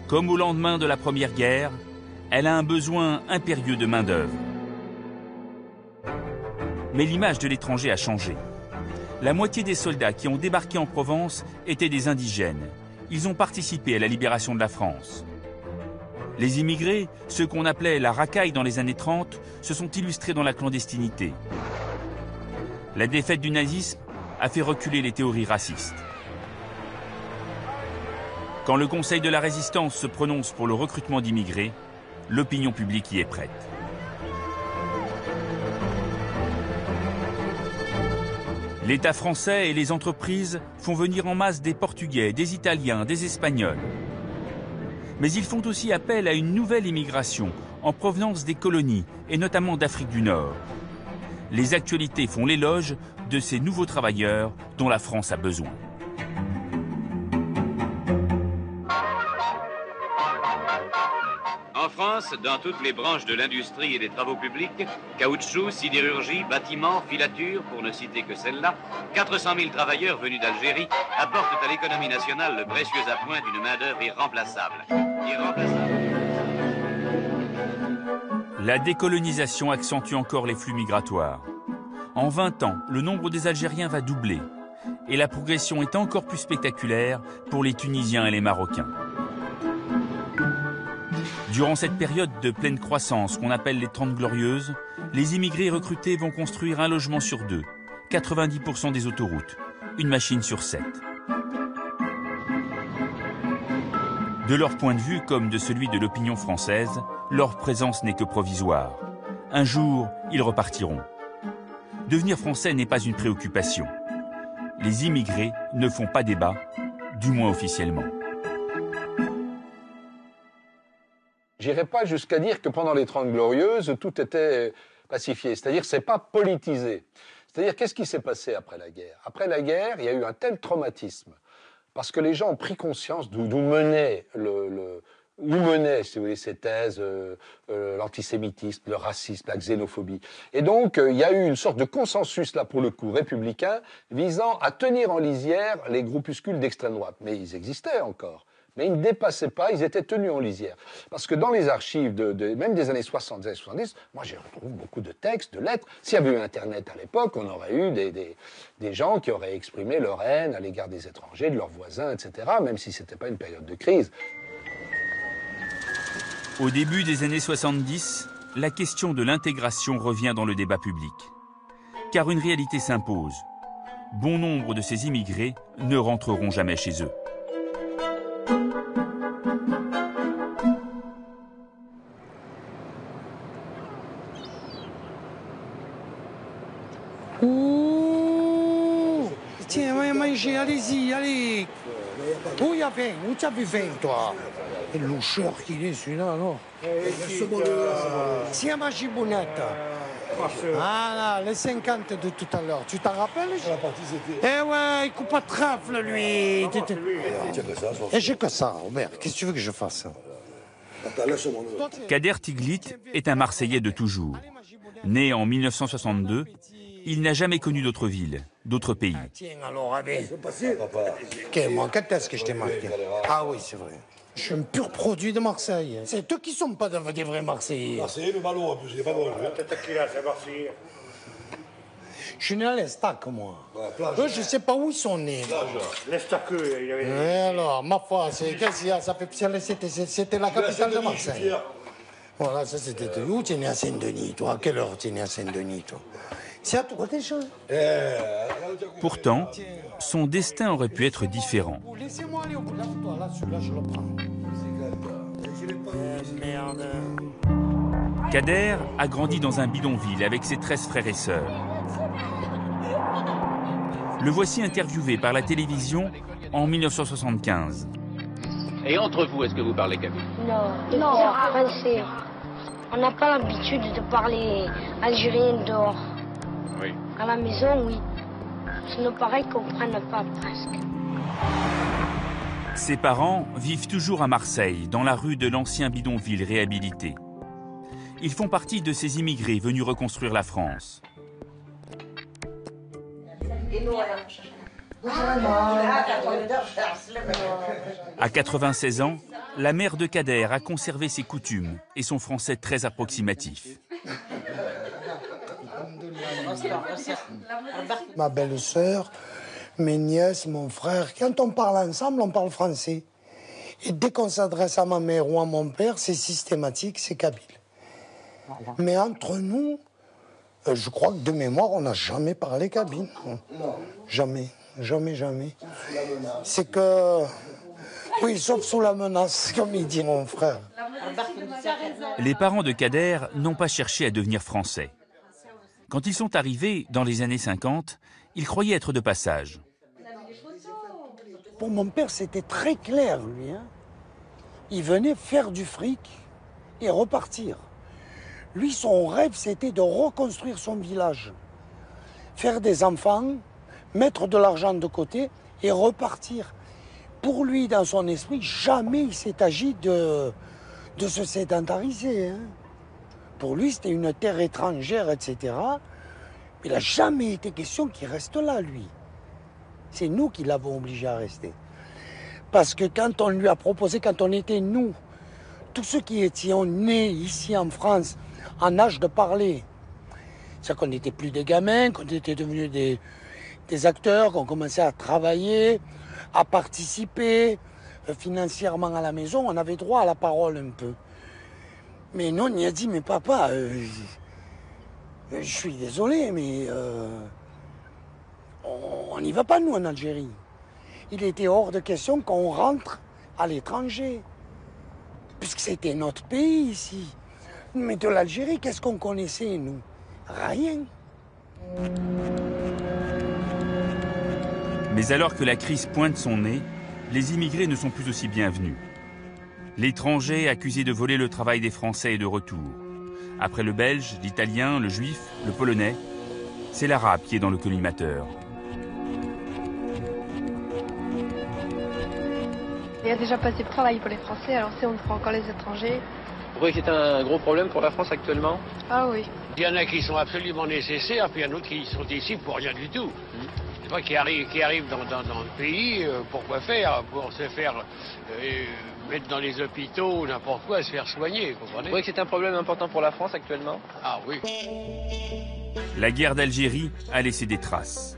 Comme au lendemain de la Première Guerre, elle a un besoin impérieux de main-d'œuvre. Mais l'image de l'étranger a changé. La moitié des soldats qui ont débarqué en Provence étaient des indigènes. Ils ont participé à la libération de la France. Les immigrés, ceux qu'on appelait la racaille dans les années 30, se sont illustrés dans la clandestinité. La défaite du nazisme a fait reculer les théories racistes. Quand le Conseil de la Résistance se prononce pour le recrutement d'immigrés, l'opinion publique y est prête. L'État français et les entreprises font venir en masse des Portugais, des Italiens, des Espagnols. Mais ils font aussi appel à une nouvelle immigration en provenance des colonies, et notamment d'Afrique du Nord. Les actualités font l'éloge de ces nouveaux travailleurs dont la France a besoin.
En France, dans toutes les branches de l'industrie et des travaux publics, caoutchouc, sidérurgie, bâtiments, filature, pour ne citer que celle-là, 400 000 travailleurs venus d'Algérie apportent à l'économie nationale le précieux appoint d'une main-d'œuvre irremplaçable.
La décolonisation accentue encore les flux migratoires. En 20 ans, le nombre des Algériens va doubler. Et la progression est encore plus spectaculaire pour les Tunisiens et les Marocains. Durant cette période de pleine croissance qu'on appelle les 30 Glorieuses, les immigrés recrutés vont construire un logement sur 2, 90% des autoroutes, une machine sur 7. De leur point de vue, comme de celui de l'opinion française, leur présence n'est que provisoire. Un jour, ils repartiront. Devenir français n'est pas une préoccupation. Les immigrés ne font pas débat, du moins officiellement.
J'irai pas jusqu'à dire que pendant les 30 Glorieuses, tout était pacifié. C'est-à-dire que c'est pas politisé. C'est-à-dire, qu'est-ce qui s'est passé après la guerre? Après la guerre, il y a eu un tel traumatisme, parce que les gens ont pris conscience d'où menait si vous voulez, ces thèses, l'antisémitisme, le racisme, la xénophobie. Et donc, il y a eu une sorte de consensus, là, pour le coup, républicain, visant à tenir en lisière les groupuscules d'extrême droite. Mais ils existaient encore. Mais ils ne dépassaient pas, ils étaient tenus en lisière. Parce que dans les archives, même des années 60, des années 70, moi, je retrouve beaucoup de textes, de lettres. S'il y avait eu Internet à l'époque, on aurait eu des gens qui auraient exprimé leur haine à l'égard des étrangers, de leurs voisins, etc., même si ce n'était pas une période de crise.
Au début des années 70, la question de l'intégration revient dans le débat public. Car une réalité s'impose. Bon nombre de ces immigrés ne rentreront jamais chez eux.
Ouh, tiens, manger, allez-y, allez. Où il y a faim? Où tu as vu faim, toi? Le loucheur qu'il est, celui-là, alors. Tiens, ma gibounette. Ah là, les 50 de tout à l'heure. Tu t'en rappelles? Eh ouais, il coupe pas de trèfle, lui. Et j'ai que ça, Robert. Qu'est-ce que tu veux que je fasse?
Kader Tiglit est un Marseillais de toujours. Né en 1962, il n'a jamais connu d'autre ville, d'autres pays.
Tiens, alors, allez. Moi, quand est-ce que je t'ai marqué? Ah oui, c'est vrai. Je suis un pur produit de Marseille. C'est eux qui sont pas des vrais Marseillais.
Marseillais, le ballon, en plus, il n'est pas bon. Peut-être qu'il a, c'est Marseillais.
Je suis né à l'Estac, moi. Eux, je sais pas où ils sont nés.
L'Estac, il avait...
Et alors, ma foi, qu'est-ce qu'il y a? C'était la capitale de Marseille. Voilà, ça c'était... Où tu es né à Saint-Denis, toi? À quelle heure tu es né à Saint-Denis, toi? C'est à toi déjà.
Pourtant, son destin aurait pu être différent.
Laissez-moi aller au bout. Là, celui-là, je le prends. Merde.
Kader a grandi dans un bidonville avec ses 13 frères et sœurs. Le voici interviewé par la télévision en 1975.
Et entre vous, est-ce que vous parlez kabyle?
Non, français. On n'a pas l'habitude de parler algérien dehors.
Oui.
À la maison, oui. Sinon, pareil, qu'on ne comprenne pas presque.
Ses parents vivent toujours à Marseille, dans la rue de l'ancien bidonville réhabilité. Ils font partie de ces immigrés venus reconstruire la France. À 96 ans, la mère de Kader a conservé ses coutumes et son français très approximatif.
Ma belle-sœur, mes nièces, mon frère, quand on parle ensemble, on parle français. Et dès qu'on s'adresse à ma mère ou à mon père, c'est systématique, c'est kabyle. Voilà. Mais entre nous, je crois que de mémoire, on n'a jamais parlé kabyle. Non. Jamais, jamais, jamais. C'est que... Oui, sauf sous la menace, comme il dit mon frère.
Les parents de Kader n'ont pas cherché à devenir français. Quand ils sont arrivés, dans les années 50, ils croyaient être de passage.
Pour mon père, c'était très clair, lui. Hein. Il venait faire du fric et repartir. Lui, son rêve, c'était de reconstruire son village. Faire des enfants, mettre de l'argent de côté et repartir. Pour lui, dans son esprit, jamais il s'est agi de se sédentariser. Hein. Pour lui, c'était une terre étrangère, etc. Il n'a jamais été question qu'il reste là, lui. C'est nous qui l'avons obligé à rester. Parce que quand on lui a proposé, quand on était nous, tous ceux qui étions nés ici en France, en âge de parler, c'est qu'on n'était plus des gamins, qu'on était devenus des acteurs, qu'on commençait à travailler, à participer financièrement à la maison, on avait droit à la parole un peu. Mais non, on y a dit, mais papa, je suis désolé, mais on n'y va pas, nous, en Algérie. Il était hors de question qu'on rentre à l'étranger, puisque c'était notre pays ici. Mais de l'Algérie, qu'est-ce qu'on connaissait, nous? Rien.
Mais alors que la crise pointe son nez, les immigrés ne sont plus aussi bienvenus. L'étranger accusé de voler le travail des Français est de retour. Après le Belge, l'Italien, le Juif, le Polonais, c'est l'Arabe qui est dans le collimateur.
Il y a déjà pas assez de travail pour les Français, alors si on prend encore les étrangers.
Vous croyez que c'est un gros problème pour la France actuellement?
Ah oui.
Il y en a qui sont absolument nécessaires, puis il y en a d'autres qui sont ici pour rien du tout. C'est pas qui arrivent dans le pays, pourquoi faire? Pour se faire mettre dans les hôpitaux, n'importe quoi, se faire soigner, vous comprenez?
Vous croyez que c'est un problème important pour la France actuellement?
Ah oui.
La guerre d'Algérie a laissé des traces.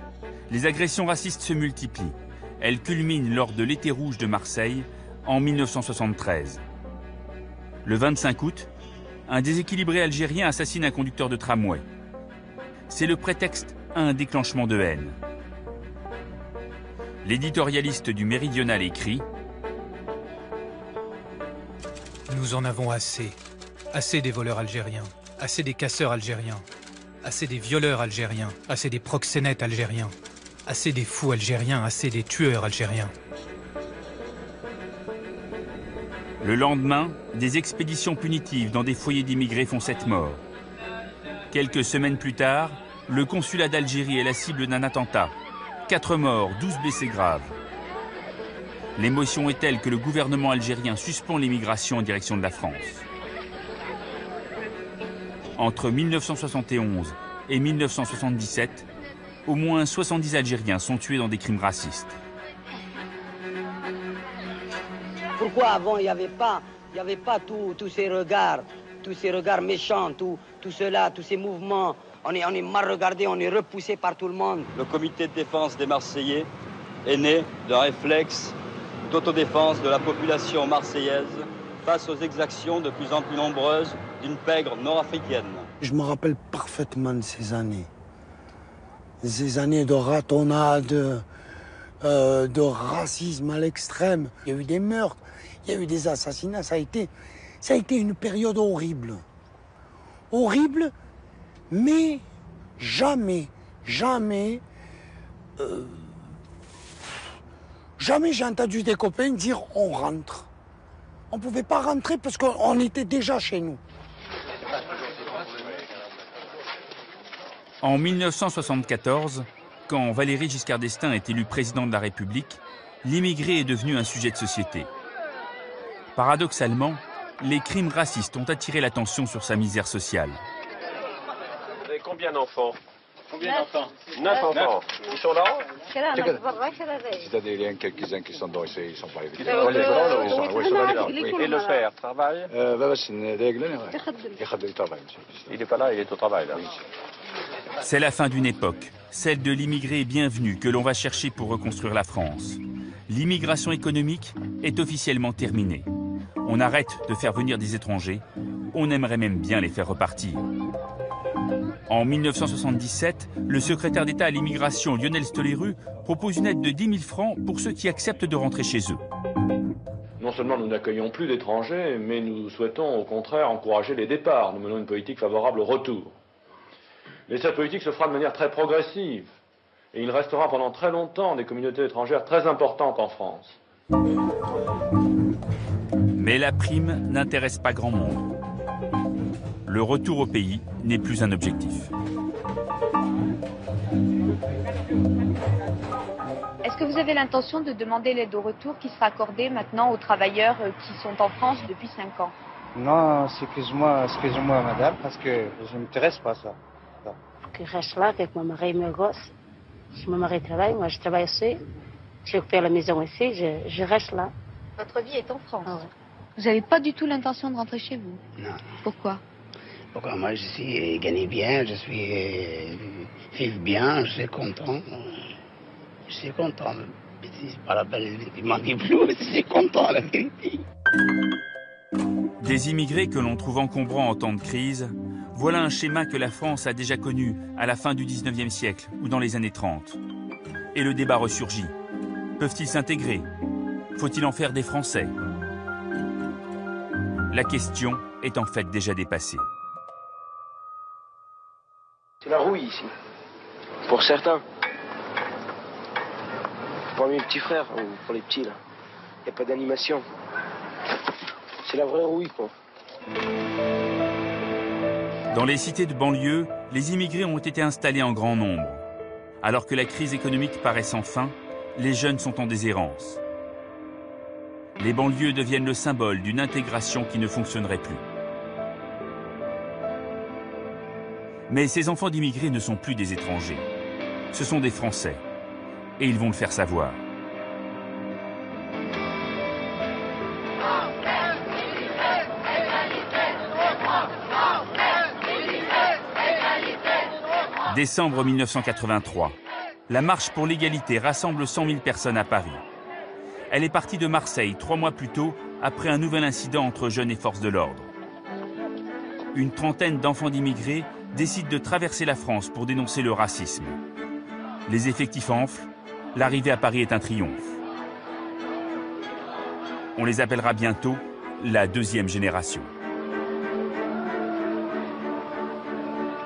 Les agressions racistes se multiplient. Elles culminent lors de l'été rouge de Marseille en 1973. Le 25 août, un déséquilibré algérien assassine un conducteur de tramway. C'est le prétexte à un déclenchement de haine. L'éditorialiste du Méridional écrit «
Nous en avons assez. Assez des voleurs algériens, assez des casseurs algériens, assez des violeurs algériens, assez des proxénètes algériens, assez des fous algériens, assez des tueurs algériens. »
Le lendemain, des expéditions punitives dans des foyers d'immigrés font 7 morts. Quelques semaines plus tard, le consulat d'Algérie est la cible d'un attentat. 4 morts, 12 blessés graves. L'émotion est telle que le gouvernement algérien suspend l'immigration en direction de la France. Entre 1971 et 1977, au moins 70 Algériens sont tués dans des crimes racistes.
Pourquoi avant il n'y avait pas tous ces regards méchants, tout cela, tous ces mouvements. On est mal regardé, on est repoussé par tout le monde.
Le comité de défense des Marseillais est né d'un réflexe d'autodéfense de la population marseillaise face aux exactions de plus en plus nombreuses d'une pègre nord-africaine.
Je me rappelle parfaitement de ces années. Ces années de ratonnade, de racisme à l'extrême. Il y a eu des meurtres, il y a eu des assassinats. Ça a été une période horrible. Horrible, mais jamais j'ai entendu des copains dire on rentre. On ne pouvait pas rentrer parce qu'on était déjà chez nous.
En 1974, quand Valéry Giscard d'Estaing est élu président de la République, l'immigré est devenu un sujet de société. Paradoxalement, les crimes racistes ont attiré l'attention sur sa misère sociale.
Vous avez combien d'enfants?
Combien d'enfants?
9 enfants. Ils sont là?
C'est-à-dire, il y a quelques-uns qui sont dans ici, ils ne sont pas les
Et le père travaille?
Il n'est pas là, il est au travail. Là.
C'est la fin d'une époque, celle de l'immigré bienvenu que l'on va chercher pour reconstruire la France. L'immigration économique est officiellement terminée. On arrête de faire venir des étrangers, on aimerait même bien les faire repartir. En 1977, le secrétaire d'État à l'immigration Lionel Stoléru propose une aide de 10 000 francs pour ceux qui acceptent de rentrer chez eux.
Non seulement nous n'accueillons plus d'étrangers, mais nous souhaitons au contraire encourager les départs. Nous menons une politique favorable au retour. Et cette politique se fera de manière très progressive. Et il restera pendant très longtemps des communautés étrangères très importantes en France.
Mais la prime n'intéresse pas grand monde. Le retour au pays n'est plus un objectif.
Est-ce que vous avez l'intention de demander l'aide au retour qui sera accordée maintenant aux travailleurs qui sont en France depuis 5 ans?
Non, excuse-moi madame, parce que je ne m'intéresse pas à ça.
Que je reste là avec mon mari et mes gosses. Si mon mari travaille, moi je travaille aussi. J'ai occupé la maison ici, je reste là.
Votre vie est en France.
Ah ouais.
Vous n'avez pas du tout l'intention de rentrer chez vous?
Non.
Pourquoi?
Pourquoi moi je suis gagné bien, je suis vive bien, je suis content. Je suis content. C'est pas la peine de manquer plus, je suis content la vérité.
Des immigrés que l'on trouve encombrants en temps de crise, voilà un schéma que la France a déjà connu à la fin du 19e siècle ou dans les années 30. Et le débat ressurgit. Peuvent-ils s'intégrer? Faut-il en faire des Français? La question est en fait déjà dépassée.
C'est la rouille ici. Pour certains. Pour mes petits frères, ou pour les petits là. Il n'y a pas d'animation. C'est la vraie rouille quoi.
Dans les cités de banlieue, les immigrés ont été installés en grand nombre. Alors que la crise économique paraît sans fin, les jeunes sont en déshérence. Les banlieues deviennent le symbole d'une intégration qui ne fonctionnerait plus. Mais ces enfants d'immigrés ne sont plus des étrangers. Ce sont des Français. Et ils vont le faire savoir. Décembre 1983. La marche pour l'égalité rassemble 100 000 personnes à Paris. Elle est partie de Marseille 3 mois plus tôt, après un nouvel incident entre jeunes et forces de l'ordre. Une trentaine d'enfants d'immigrés décident de traverser la France pour dénoncer le racisme. Les effectifs enflent, l'arrivée à Paris est un triomphe. On les appellera bientôt la deuxième génération.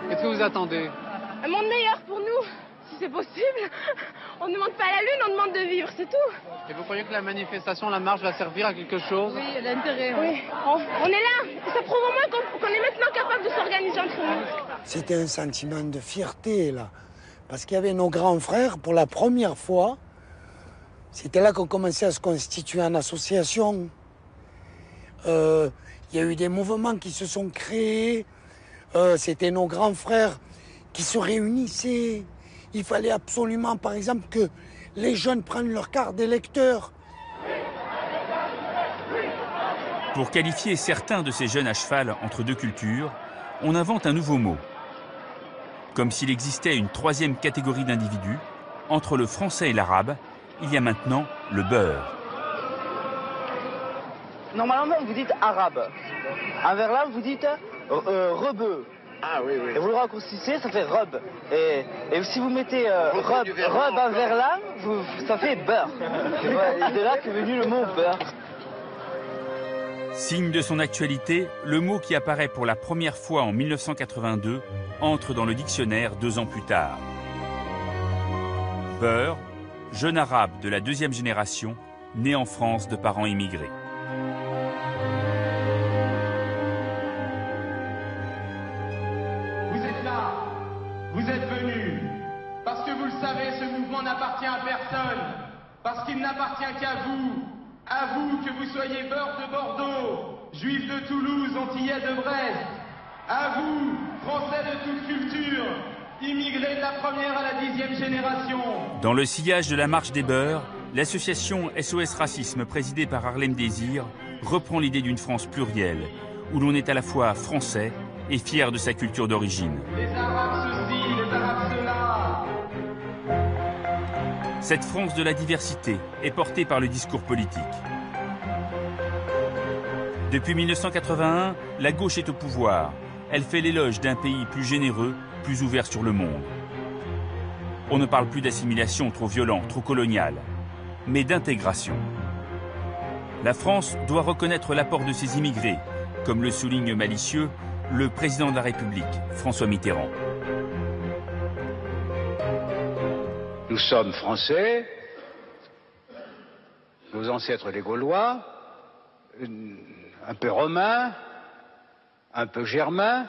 Qu'est-ce que vous attendez?
Un monde meilleur pour nous, si c'est possible. On ne demande pas la lune, on demande de vivre, c'est tout.
Et vous croyez que la manifestation, la marche va servir à quelque chose?
Oui, l'intérêt. Oui, on est là. Ça prouve au moins qu'on est maintenant capable de s'organiser entre nous.
C'était un sentiment de fierté, là. Parce qu'il y avait nos grands frères, pour la première fois, c'était là qu'on commençait à se constituer en association. Il y a eu des mouvements qui se sont créés. C'était nos grands frères qui se réunissaient. Il fallait absolument, par exemple, que les jeunes prennent leur carte d'électeur.
Pour qualifier certains de ces jeunes à cheval entre deux cultures, on invente un nouveau mot. Comme s'il existait une troisième catégorie d'individus, entre le français et l'arabe, il y a maintenant le beurre.
Normalement, vous dites arabe. En verlan, vous dites rebeu.
Ah oui, oui.
Et vous le raccourcissez, ça fait robe. Et si vous mettez robe en verlan, ça fait beurre. Ouais, et de là qu'est venu le mot beurre.
Signe de son actualité, le mot qui apparaît pour la première fois en 1982 entre dans le dictionnaire 2 ans plus tard. Beurre, jeune arabe de la deuxième génération, né en France de parents immigrés.
Vous êtes là, vous êtes venus, parce que vous le savez, ce mouvement n'appartient à personne, parce qu'il n'appartient qu'à vous que vous soyez Beurre de Bordeaux, Juifs de Toulouse, Antillais de Brest, à vous, Français de toute culture, immigrés de la première à la 10e génération.
Dans le sillage de la marche des beurs, l'association SOS Racisme, présidée par Harlem Désir, reprend l'idée d'une France plurielle, où l'on est à la fois français et fier de sa culture d'origine.
Les Arabes ceci, les Arabes cela.
Cette France de la diversité est portée par le discours politique. Depuis 1981, la gauche est au pouvoir. Elle fait l'éloge d'un pays plus généreux, plus ouvert sur le monde. On ne parle plus d'assimilation trop violente, trop coloniale, mais d'intégration. La France doit reconnaître l'apport de ses immigrés, comme le souligne malicieux le président de la République, François Mitterrand.
Nous sommes français, nos ancêtres les Gaulois, un peu romains, un peu germains,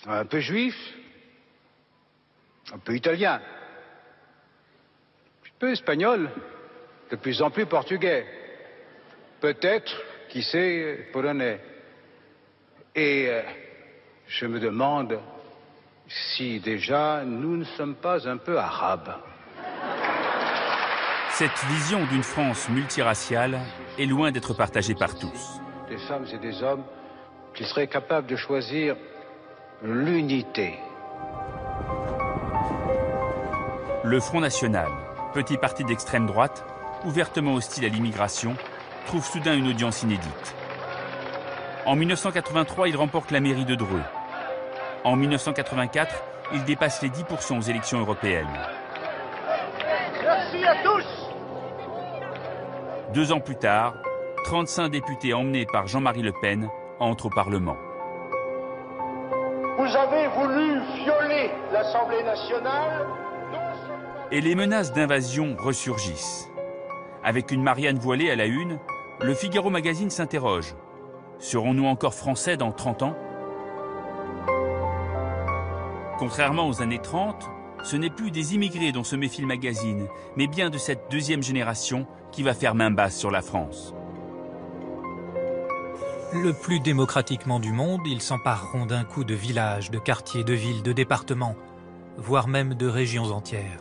un peu juifs, un peu italiens, un peu espagnols, de plus en plus portugais, peut-être, qui sait, polonais. Et je me demande si déjà nous ne sommes pas un peu arabes.
Cette vision d'une France multiraciale est loin d'être partagée par tous.
Des femmes et des hommes qui seraient capables de choisir l'unité.
Le Front National, petit parti d'extrême droite, ouvertement hostile à l'immigration, trouve soudain une audience inédite. En 1983, il remporte la mairie de Dreux. En 1984, il dépasse les 10% aux élections européennes.
Merci à tous.
2 ans plus tard, 35 députés emmenés par Jean-Marie Le Pen entrent au Parlement.
Vous avez voulu violer l'Assemblée nationale.
Et les menaces d'invasion ressurgissent. Avec une Marianne voilée à la une, le Figaro Magazine s'interroge. Serons-nous encore français dans 30 ans ? Contrairement aux années 30, ce n'est plus des immigrés dont se méfie le magazine, mais bien de cette deuxième génération qui va faire main basse sur la France.
Le plus démocratiquement du monde, ils s'empareront d'un coup de villages, de quartiers, de villes, de départements, voire même de régions entières.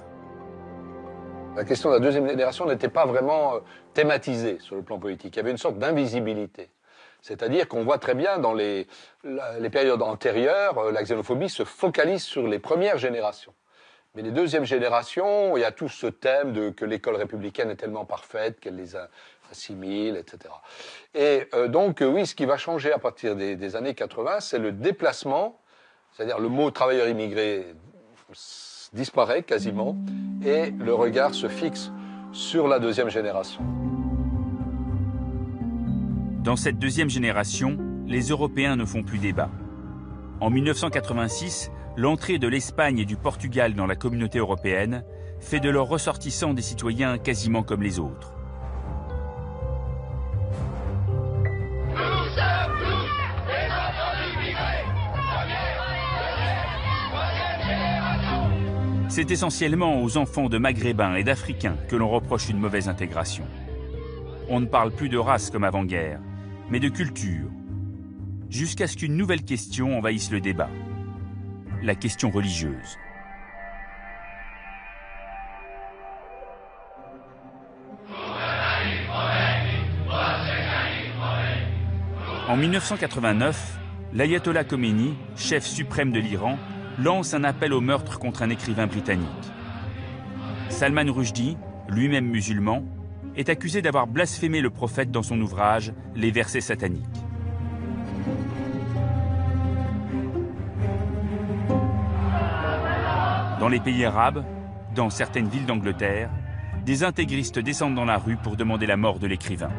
La question de la deuxième génération n'était pas vraiment thématisée sur le plan politique. Il y avait une sorte d'invisibilité. C'est-à-dire qu'on voit très bien dans les périodes antérieures, la xénophobie se focalise sur les premières générations. Mais les deuxièmes générations, il y a tout ce thème de que l'école républicaine est tellement parfaite qu'elle les assimile, etc. Et donc, oui, ce qui va changer à partir des années 80, c'est le déplacement, c'est-à-dire le mot travailleur immigré disparaît quasiment, et le regard se fixe sur la deuxième génération.
Dans cette deuxième génération, les Européens ne font plus débat. En 1986, l'entrée de l'Espagne et du Portugal dans la communauté européenne fait de leurs ressortissants des citoyens quasiment comme les autres. C'est essentiellement aux enfants de Maghrébins et d'Africains que l'on reproche une mauvaise intégration. On ne parle plus de race comme avant-guerre, mais de culture, jusqu'à ce qu'une nouvelle question envahisse le débat, la question religieuse. En 1989, l'ayatollah Khomeini, chef suprême de l'Iran, lance un appel au meurtre contre un écrivain britannique. Salman Rushdie, lui-même musulman, est accusé d'avoir blasphémé le prophète dans son ouvrage « Les versets sataniques ». Dans les pays arabes, dans certaines villes d'Angleterre, des intégristes descendent dans la rue pour demander la mort de l'écrivain.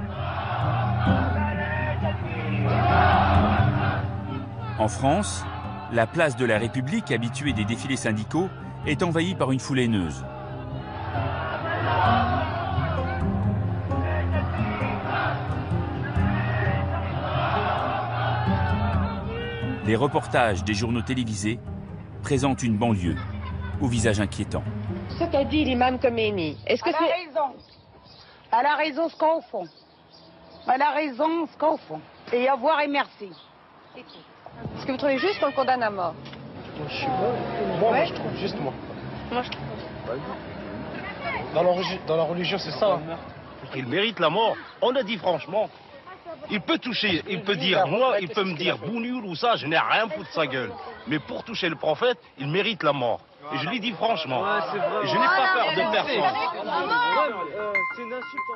En France, la place de la République, habituée des défilés syndicaux, est envahie par une foule haineuse. Les reportages des journaux télévisés présentent une banlieue au visage inquiétant.
Ce qu'a dit l'imam Khomeini, est-ce que c'est...
raison. Elle a raison ce qu'on fond. Elle a raison ce qu'on fond. Et au revoir et merci.
Est-ce que vous trouvez juste qu'on le condamne à mort?
Je sais pas. Moi, je trouve, juste moi.
Moi, je trouve.
Dans la religion, c'est ça.
Il mérite la mort. On a dit franchement. Il peut toucher, il peut dire, moi, il peut me dire Bougnoul ou ça, je n'ai rien foutre de sa gueule. Mais pour toucher le prophète, il mérite la mort. Et je l'ai dit franchement. Et je n'ai pas peur de personne.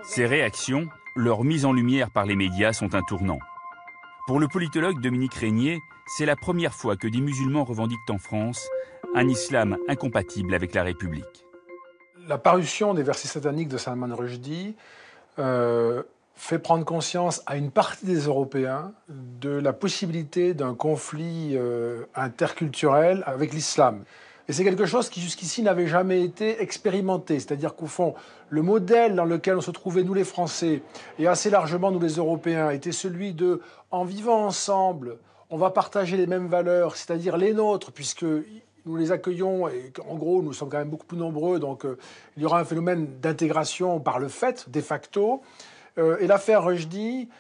Ces réactions, leur mise en lumière par les médias, sont un tournant. Pour le politologue Dominique Régnier, c'est la première fois que des musulmans revendiquent en France un islam incompatible avec la République.
La parution des versets sataniques de Salman Rushdie fait prendre conscience à une partie des Européens de la possibilité d'un conflit interculturel avec l'islam. Et c'est quelque chose qui jusqu'ici n'avait jamais été expérimenté. C'est-à-dire qu'au fond, le modèle dans lequel on se trouvait, nous les Français, et assez largement nous les Européens, était celui de, en vivant ensemble, on va partager les mêmes valeurs, c'est-à-dire les nôtres, puisque nous les accueillons, et en gros, nous sommes quand même beaucoup plus nombreux, donc il y aura un phénomène d'intégration par le fait, de facto. Et l'affaire Rushdie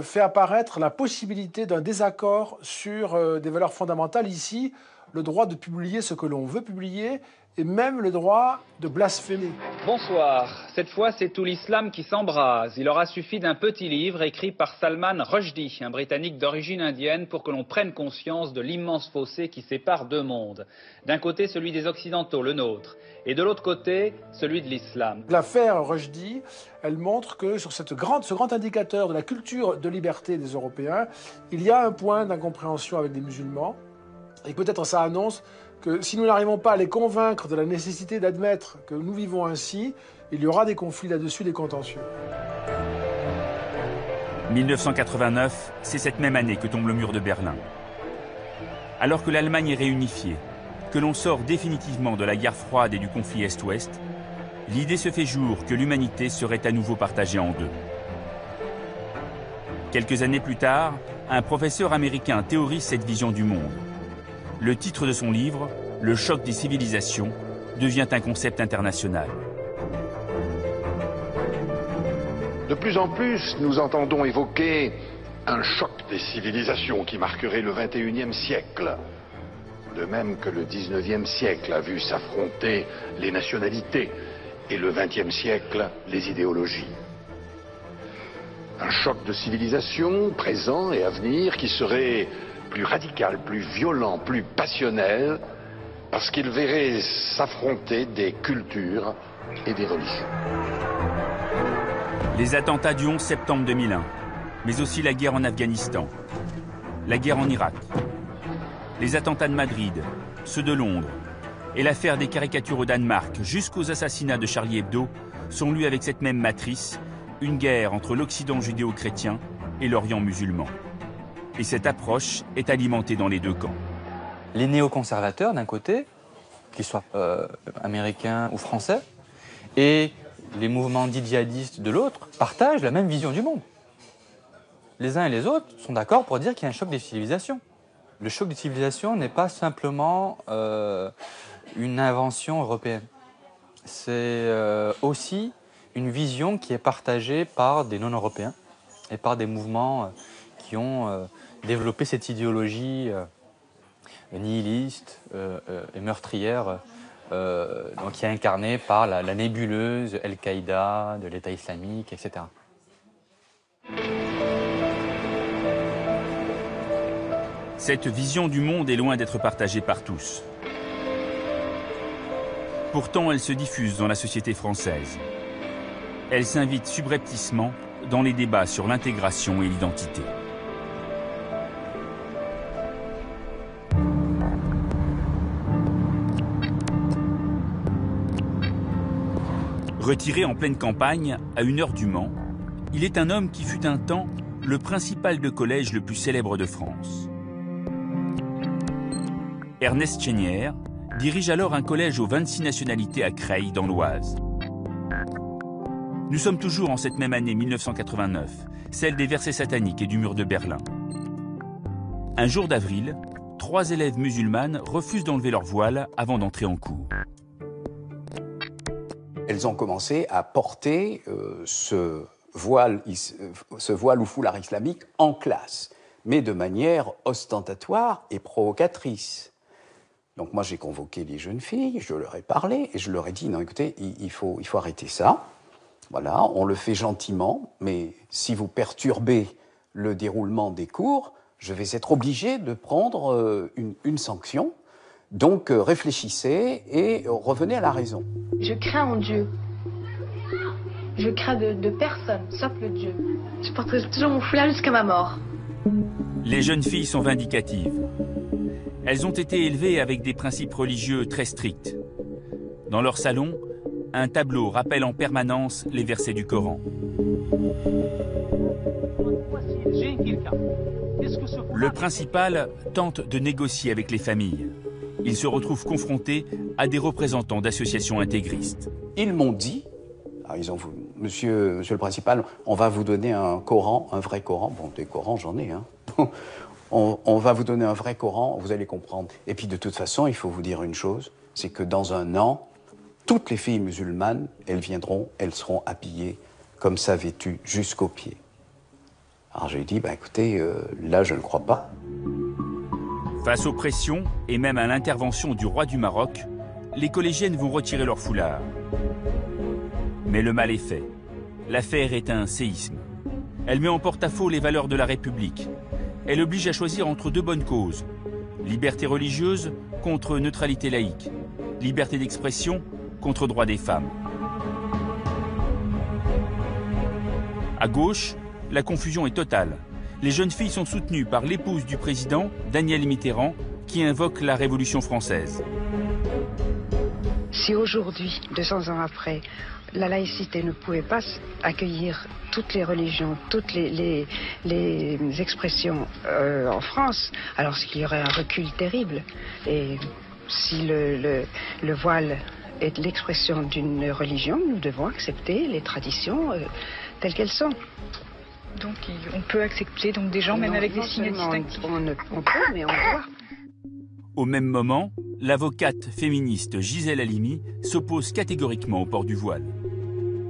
fait apparaître la possibilité d'un désaccord sur des valeurs fondamentales. Ici, le droit de publier ce que l'on veut publier et même le droit de blasphémer.
Bonsoir. Cette fois, c'est tout l'islam qui s'embrase. Il aura suffi d'un petit livre écrit par Salman Rushdie, un Britannique d'origine indienne, pour que l'on prenne conscience de l'immense fossé qui sépare deux mondes. D'un côté, celui des Occidentaux, le nôtre, et de l'autre côté, celui de l'islam.
L'affaire Rushdie, elle montre que sur ce grand indicateur de la culture de liberté des Européens, il y a un point d'incompréhension avec les musulmans. Et peut-être ça annonce que si nous n'arrivons pas à les convaincre de la nécessité d'admettre que nous vivons ainsi, il y aura des conflits là-dessus, des contentieux.
1989, c'est cette même année que tombe le mur de Berlin. Alors que l'Allemagne est réunifiée, que l'on sort définitivement de la guerre froide et du conflit Est-Ouest, l'idée se fait jour que l'humanité serait à nouveau partagée en deux. Quelques années plus tard, un professeur américain théorise cette vision du monde. Le titre de son livre, « Le choc des civilisations », devient un concept international.
De plus en plus, nous entendons évoquer un choc des civilisations qui marquerait le XXIe siècle. De même que le XIXe siècle a vu s'affronter les nationalités et le XXe siècle les idéologies. Un choc de civilisation présent et à venir qui serait plus radical, plus violent, plus passionnel, parce qu'il verrait s'affronter des cultures et des religions.
Les attentats du 11 septembre 2001, mais aussi la guerre en Afghanistan, la guerre en Irak, les attentats de Madrid, ceux de Londres, et l'affaire des caricatures au Danemark jusqu'aux assassinats de Charlie Hebdo sont lus avec cette même matrice, une guerre entre l'Occident judéo-chrétien et l'Orient musulman. Et cette approche est alimentée dans les deux camps.
Les néoconservateurs d'un côté, qu'ils soient américains ou français, et les mouvements dits djihadistes de l'autre, partagent la même vision du monde. Les uns et les autres sont d'accord pour dire qu'il y a un choc des civilisations. Le choc des civilisations n'est pas simplement une invention européenne. C'est aussi une vision qui est partagée par des non-européens et par des mouvements qui ont développé cette idéologie nihiliste et meurtrière qui est incarnée par la nébuleuse Al-Qaïda, de l'État islamique, etc.
Cette vision du monde est loin d'être partagée par tous. Pourtant, elle se diffuse dans la société française. Elle s'invite subrepticement dans les débats sur l'intégration et l'identité. Retiré en pleine campagne, à 1 heure du Mans, il est un homme qui fut un temps le principal de collège le plus célèbre de France. Ernest Chénière dirige alors un collège aux 26 nationalités à Creil, dans l'Oise. Nous sommes toujours en cette même année 1989, celle des versets sataniques et du mur de Berlin. Un jour d'avril, 3 élèves musulmanes refusent d'enlever leur voile avant d'entrer en cours.
Elles ont commencé à porter ce voile ou foulard islamique en classe, mais de manière ostentatoire et provocatrice. Donc moi j'ai convoqué les jeunes filles, je leur ai parlé et je leur ai dit non écoutez, il faut arrêter ça. Voilà, on le fait gentiment, mais si vous perturbez le déroulement des cours, je vais être obligé de prendre une sanction. Donc réfléchissez et revenez à la raison.
Je crains en Dieu. Je crains de personne, sauf le Dieu. Je porterai toujours mon foulard jusqu'à ma mort.
Les jeunes filles sont vindicatives. Elles ont été élevées avec des principes religieux très stricts. Dans leur salon, un tableau rappelle en permanence les versets du Coran. Le principal tente de négocier avec les familles. Il se retrouve confronté à des représentants d'associations intégristes.
Ils m'ont dit, monsieur le principal, on va vous donner un Coran, un vrai Coran. Bon, des Corans, j'en ai, hein. On va vous donner un vrai Coran, vous allez comprendre. Et puis de toute façon, il faut vous dire une chose, c'est que dans un an, toutes les filles musulmanes, elles viendront, elles seront habillées comme ça, vêtues jusqu'aux pieds. Alors j'ai dit, écoutez, là je ne crois pas.
Face aux pressions et même à l'intervention du roi du Maroc, les collégiennes vont retirer leur foulard. Mais le mal est fait. L'affaire est un séisme. Elle met en porte-à-faux les valeurs de la République. Elle oblige à choisir entre deux bonnes causes. Liberté religieuse contre neutralité laïque. Liberté d'expression contre droit des femmes. À gauche, la confusion est totale. Les jeunes filles sont soutenues par l'épouse du président, Danielle Mitterrand, qui invoque la Révolution française.
Si aujourd'hui, 200 ans après, la laïcité ne pouvait pas accueillir toutes les religions, toutes les expressions en France, alors qu'il y aurait un recul terrible. Et si le voile est l'expression d'une religion, nous devons accepter les traditions telles qu'elles sont.
Donc on peut accepter donc des gens même avec des signes distinctifs.
On peut, mais on doit.
Au même moment, l'avocate féministe Gisèle Halimi s'oppose catégoriquement au port du voile.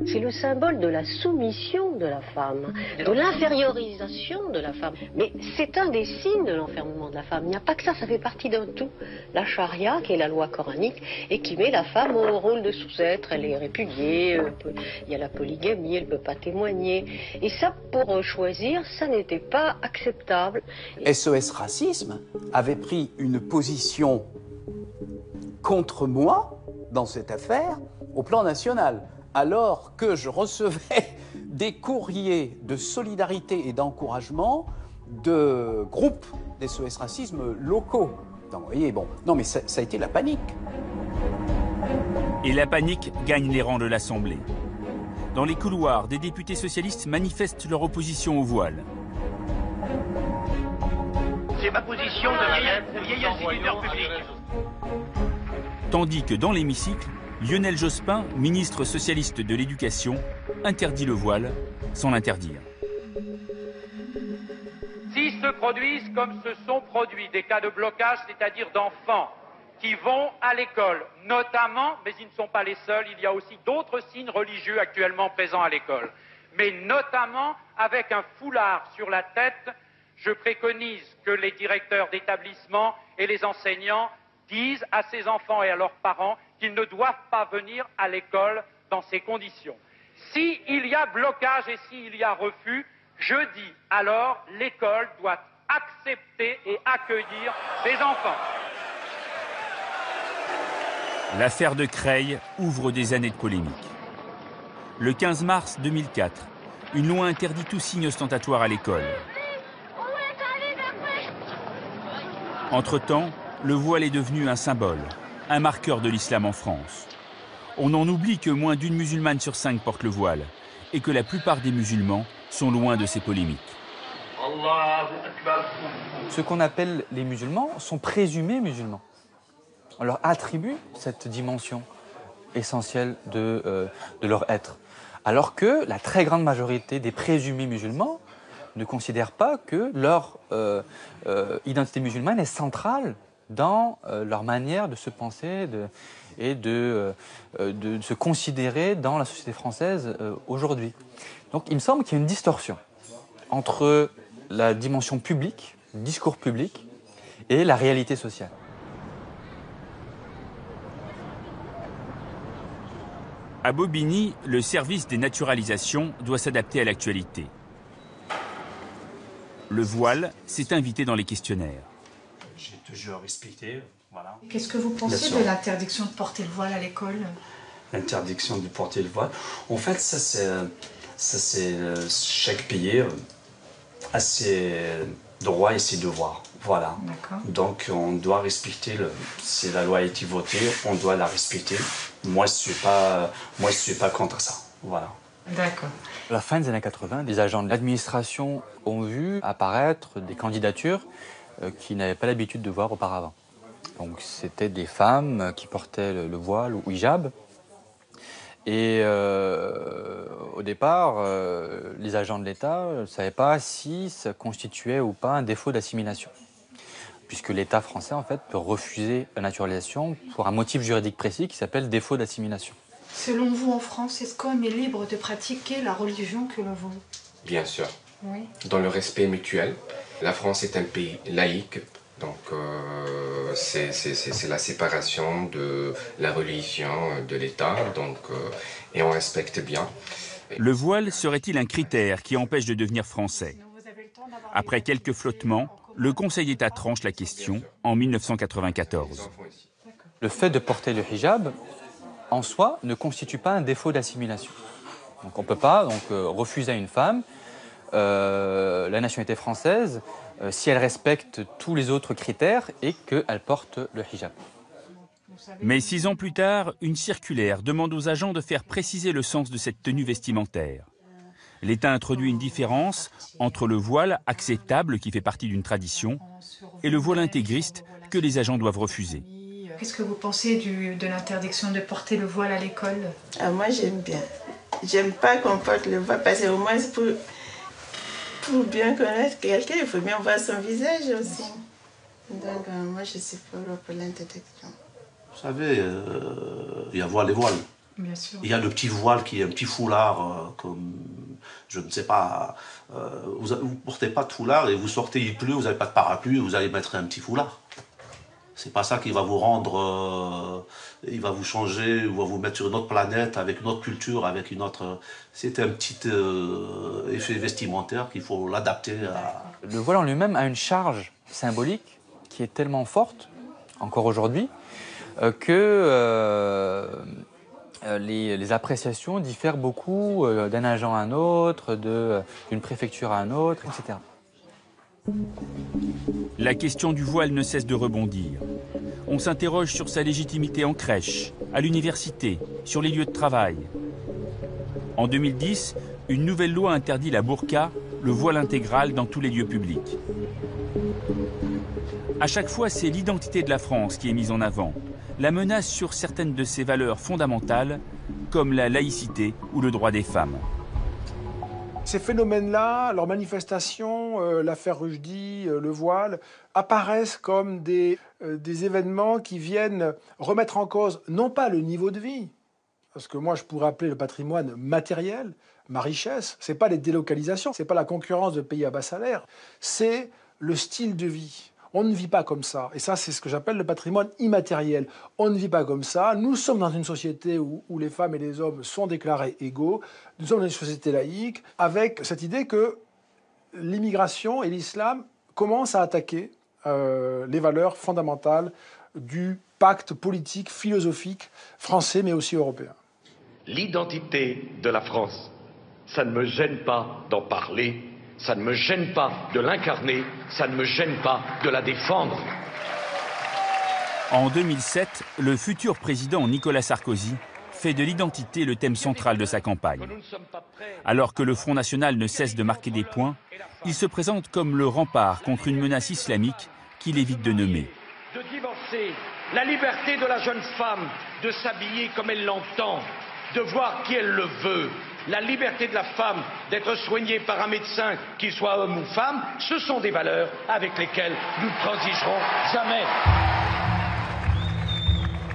C'est le symbole de la soumission de la femme, de l'infériorisation de la femme. Mais c'est un des signes de l'enfermement de la femme. Il n'y a pas que ça fait partie d'un tout. La charia, qui est la loi coranique, et qui met la femme au rôle de sous-être. Elle est répudiée, il y a la polygamie, elle ne peut pas témoigner. Et ça, pour choisir, ça n'était pas acceptable.
SOS Racisme avait pris une position contre moi dans cette affaire au plan national. Alors que je recevais des courriers de solidarité et d'encouragement de groupes d'SOS Racisme locaux. Donc, vous voyez, bon, non mais ça a été la panique.
Et la panique gagne les rangs de l'Assemblée. Dans les couloirs, des députés socialistes manifestent leur opposition au voile.
C'est ma position de vieil instituteur public.
Tandis que dans l'hémicycle, Lionel Jospin, ministre socialiste de l'Éducation, interdit le voile sans l'interdire.
Si se produisent comme se sont produits des cas de blocage, c'est-à-dire d'enfants qui vont à l'école, notamment, mais ils ne sont pas les seuls, il y a aussi d'autres signes religieux actuellement présents à l'école, mais notamment avec un foulard sur la tête, je préconise que les directeurs d'établissement et les enseignants disent à ces enfants et à leurs parents qu'ils ne doivent pas venir à l'école dans ces conditions. S'il y a blocage et s'il y a refus, je dis alors l'école doit accepter et accueillir ces enfants.
L'affaire de Creil ouvre des années de polémique. Le 15 mars 2004, une loi interdit tout signe ostentatoire à l'école. Entre-temps, le voile est devenu un symbole, un marqueur de l'islam en France. On en oublie que moins d'une musulmane sur 5 porte le voile et que la plupart des musulmans sont loin de ces polémiques.
Ceux qu'on appelle les musulmans sont présumés musulmans. On leur attribue cette dimension essentielle de leur être. Alors que la très grande majorité des présumés musulmans ne considèrent pas que leur identité musulmane est centrale dans leur manière de se penser et de se considérer dans la société française aujourd'hui. Donc il me semble qu'il y a une distorsion entre la dimension publique, le discours public, et la réalité sociale.
À Bobigny, le service des naturalisations doit s'adapter à l'actualité. Le voile s'est invité dans les questionnaires.
J'ai toujours respecté, voilà.
Qu'est-ce que vous pensez de l'interdiction de porter le voile à l'école?
L'interdiction de porter le voile. En fait, ça c'est chaque pays a ses droits et ses devoirs. Voilà. Donc on doit respecter, si la loi a été votée, on doit la respecter. Moi je suis pas contre ça. Voilà.
D'accord.
À la fin des années 80, les agents de l'administration ont vu apparaître des candidatures qu'ils n'avaient pas l'habitude de voir auparavant. Donc c'était des femmes qui portaient le voile ou hijab. Et au départ, les agents de l'État ne savaient pas si ça constituait ou pas un défaut d'assimilation. Puisque l'État français, en fait, peut refuser la naturalisation pour un motif juridique précis qui s'appelle défaut d'assimilation.
Selon vous, en France, est-ce qu'on est libre de pratiquer la religion que l'on veut?
Bien sûr.
Oui.
Dans le respect mutuel. La France est un pays laïque, donc c'est la séparation de la religion de l'État, et on respecte bien.
Le voile serait-il un critère qui empêche de devenir français? Après quelques flottements, le Conseil d'État tranche la question en 1994.
Le fait de porter le hijab, en soi, ne constitue pas un défaut d'assimilation. Donc on ne peut pas refuser à une femme la nationalité française si elle respecte tous les autres critères et qu'elle porte le hijab.
Mais 6 ans plus tard, une circulaire demande aux agents de faire préciser le sens de cette tenue vestimentaire. L'État introduit une différence entre le voile acceptable, qui fait partie d'une tradition, et le voile intégriste que les agents doivent refuser.
Qu'est-ce que vous pensez de l'interdiction de porter le voile à l'école?
Moi, j'aime bien. J'aime pas qu'on porte le voile parce qu'au moins, pour bien connaître quelqu'un, il faut bien voir son visage aussi. Donc, moi, je suis pour l'interdiction.
Vous savez, il y a voile et voile.
Bien sûr.
Il y a le petit voile qui est un petit foulard, comme, je ne sais pas, vous ne portez pas de foulard et vous sortez, il pleut, vous n'avez pas de parapluie, vous allez mettre un petit foulard. C'est pas ça qui va vous rendre, il va vous changer, ou va vous mettre sur une autre planète, avec une autre culture, avec une autre... C'est un petit effet vestimentaire qu'il faut l'adapter à...
Le voile en lui-même a une charge symbolique qui est tellement forte, encore aujourd'hui, que les appréciations diffèrent beaucoup d'un agent à un autre, d'une préfecture à un autre, etc.
La question du voile ne cesse de rebondir. On s'interroge sur sa légitimité en crèche, à l'université, sur les lieux de travail. En 2010, une nouvelle loi interdit la burqa, le voile intégral dans tous les lieux publics. À chaque fois, c'est l'identité de la France qui est mise en avant, la menace sur certaines de ses valeurs fondamentales, comme la laïcité ou le droit des femmes.
Ces phénomènes-là, leurs manifestations, l'affaire Rushdie, le voile, apparaissent comme des événements qui viennent remettre en cause, non pas le niveau de vie, parce que moi je pourrais appeler le patrimoine matériel, ma richesse, c'est pas les délocalisations, c'est pas la concurrence de pays à bas salaire, c'est le style de vie. On ne vit pas comme ça. Et ça, c'est ce que j'appelle le patrimoine immatériel. On ne vit pas comme ça. Nous sommes dans une société où les femmes et les hommes sont déclarés égaux. Nous sommes dans une société laïque, avec cette idée que l'immigration et l'islam commencent à attaquer les valeurs fondamentales du pacte politique, philosophique français, mais aussi européen.
L'identité de la France, ça ne me gêne pas d'en parler. Ça ne me gêne pas de l'incarner, ça ne me gêne pas de la défendre.
En 2007, le futur président Nicolas Sarkozy fait de l'identité le thème central de sa campagne. Alors que le Front National ne cesse de marquer des points, il se présente comme le rempart contre une menace islamique qu'il évite de nommer.
De divorcer, la liberté de la jeune femme de s'habiller comme elle l'entend, de voir qui elle le veut, la liberté de la femme d'être soignée par un médecin, qu'il soit homme ou femme, ce sont des valeurs avec lesquelles nous ne transigerons jamais.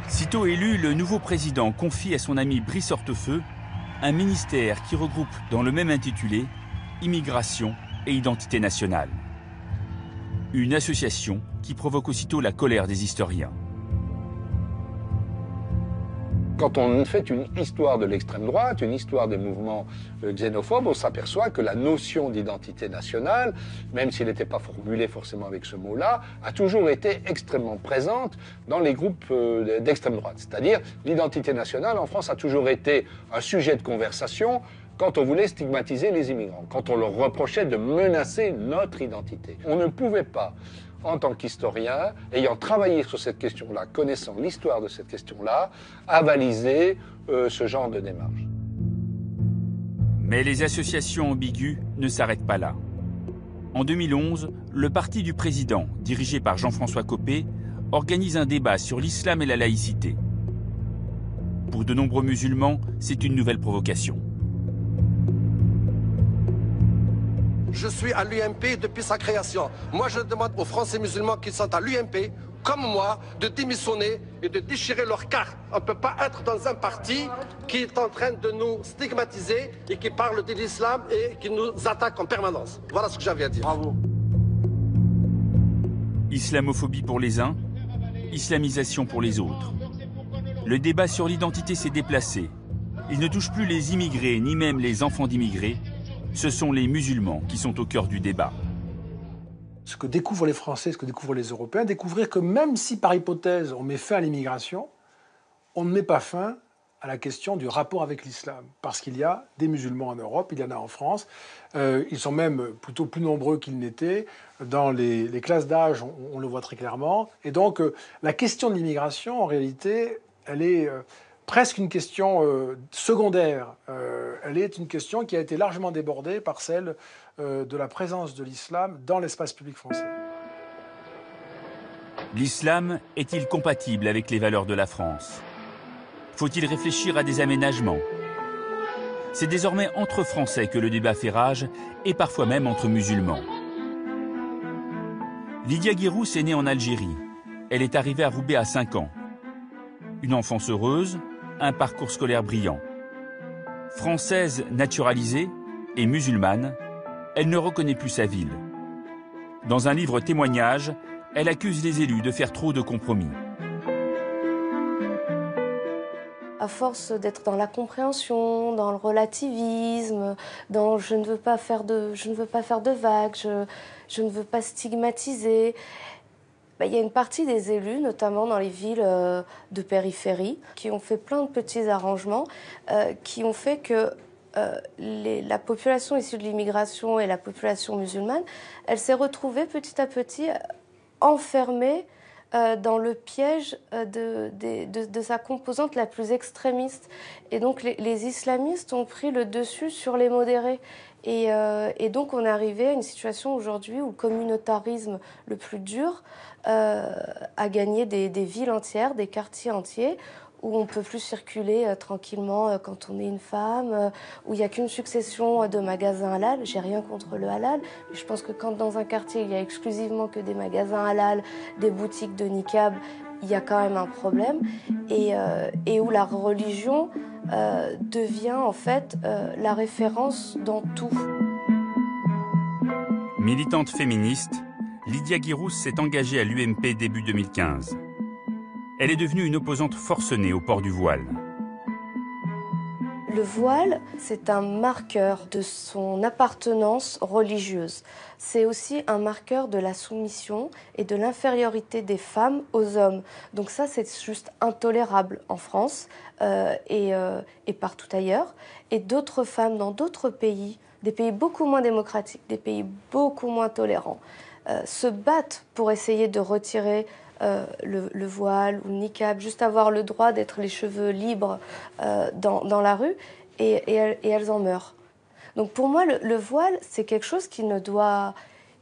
Sitôt élu, le nouveau président confie à son ami Brice Hortefeux un ministère qui regroupe dans le même intitulé Immigration et Identité nationale. Une association qui provoque aussitôt la colère des historiens.
quand on fait une histoire de l'extrême droite, une histoire des mouvements xénophobes, on s'aperçoit que la notion d'identité nationale, même s'il n'était pas formulée forcément avec ce mot-là, a toujours été extrêmement présente dans les groupes d'extrême droite. C'est-à-dire, l'identité nationale en France a toujours été un sujet de conversation quand on voulait stigmatiser les immigrants, quand on leur reprochait de menacer notre identité. On ne pouvait pas, en tant qu'historien, ayant travaillé sur cette question-là, connaissant l'histoire de cette question-là, avaliser ce genre de démarche.
Mais les associations ambiguës ne s'arrêtent pas là. En 2011, le parti du président, dirigé par Jean-François Copé, organise un débat sur l'islam et la laïcité. Pour de nombreux musulmans, c'est une nouvelle provocation.
Je suis à l'UMP depuis sa création. Moi, je demande aux Français musulmans qui sont à l'UMP, comme moi, de démissionner et de déchirer leur carte. On ne peut pas être dans un parti qui est en train de nous stigmatiser et qui parle de l'islam et qui nous attaque en permanence. Voilà ce que j'avais à dire. Bravo.
Islamophobie pour les uns, islamisation pour les autres. Le débat sur l'identité s'est déplacé. Il ne touche plus les immigrés, ni même les enfants d'immigrés. Ce sont les musulmans qui sont au cœur du débat.
Ce que découvrent les Français, ce que découvrent les Européens, découvrir que même si par hypothèse on met fin à l'immigration, on ne met pas fin à la question du rapport avec l'islam. Parce qu'il y a des musulmans en Europe, il y en a en France. Ils sont même plutôt plus nombreux qu'ils n'étaient. Dans les classes d'âge, on le voit très clairement. Et donc la question de l'immigration, en réalité, elle est presque une question secondaire. Elle est une question qui a été largement débordée par celle de la présence de l'islam dans l'espace public français.
L'islam est-il compatible avec les valeurs de la France? Faut-il réfléchir à des aménagements? C'est désormais entre Français que le débat fait rage, et parfois même entre musulmans. Lydia Guirousse est née en Algérie. Elle est arrivée à Roubaix à 5 ans. Une enfance heureuse, un parcours scolaire brillant. Française naturalisée et musulmane, elle ne reconnaît plus sa ville. Dans un livre témoignage, elle accuse les élus de faire trop de compromis.
À force d'être dans la compréhension, dans le relativisme, dans je ne veux pas faire de vagues, je ne veux pas stigmatiser. Il y a une partie des élus, notamment dans les villes de périphérie, qui ont fait plein de petits arrangements, qui ont fait que la population issue de l'immigration et la population musulmane, elle s'est retrouvée petit à petit enfermée dans le piège de sa composante la plus extrémiste. Et donc les islamistes ont pris le dessus sur les modérés. Et donc on est arrivé à une situation aujourd'hui où le communautarisme le plus dur a gagné des villes entières, des quartiers entiers, où on ne peut plus circuler tranquillement quand on est une femme, où il n'y a qu'une succession de magasins halal. J'ai rien contre le halal, mais je pense que quand dans un quartier il n'y a exclusivement que des magasins halal, des boutiques de niqab, il y a quand même un problème, et où la religion devient en fait la référence dans tout.
Militante féministe, Lydia Guirousse s'est engagée à l'UMP début 2015. Elle est devenue une opposante forcenée au port du voile.
Le voile, c'est un marqueur de son appartenance religieuse. C'est aussi un marqueur de la soumission et de l'infériorité des femmes aux hommes. Donc ça, c'est juste intolérable en France et partout ailleurs. Et d'autres femmes dans d'autres pays, des pays beaucoup moins démocratiques, des pays beaucoup moins tolérants, se battent pour essayer de retirer le voile ou le niqab, juste avoir le droit d'être les cheveux libres dans la rue, et elles en meurent. Donc pour moi, le voile, c'est quelque chose qui ne doit...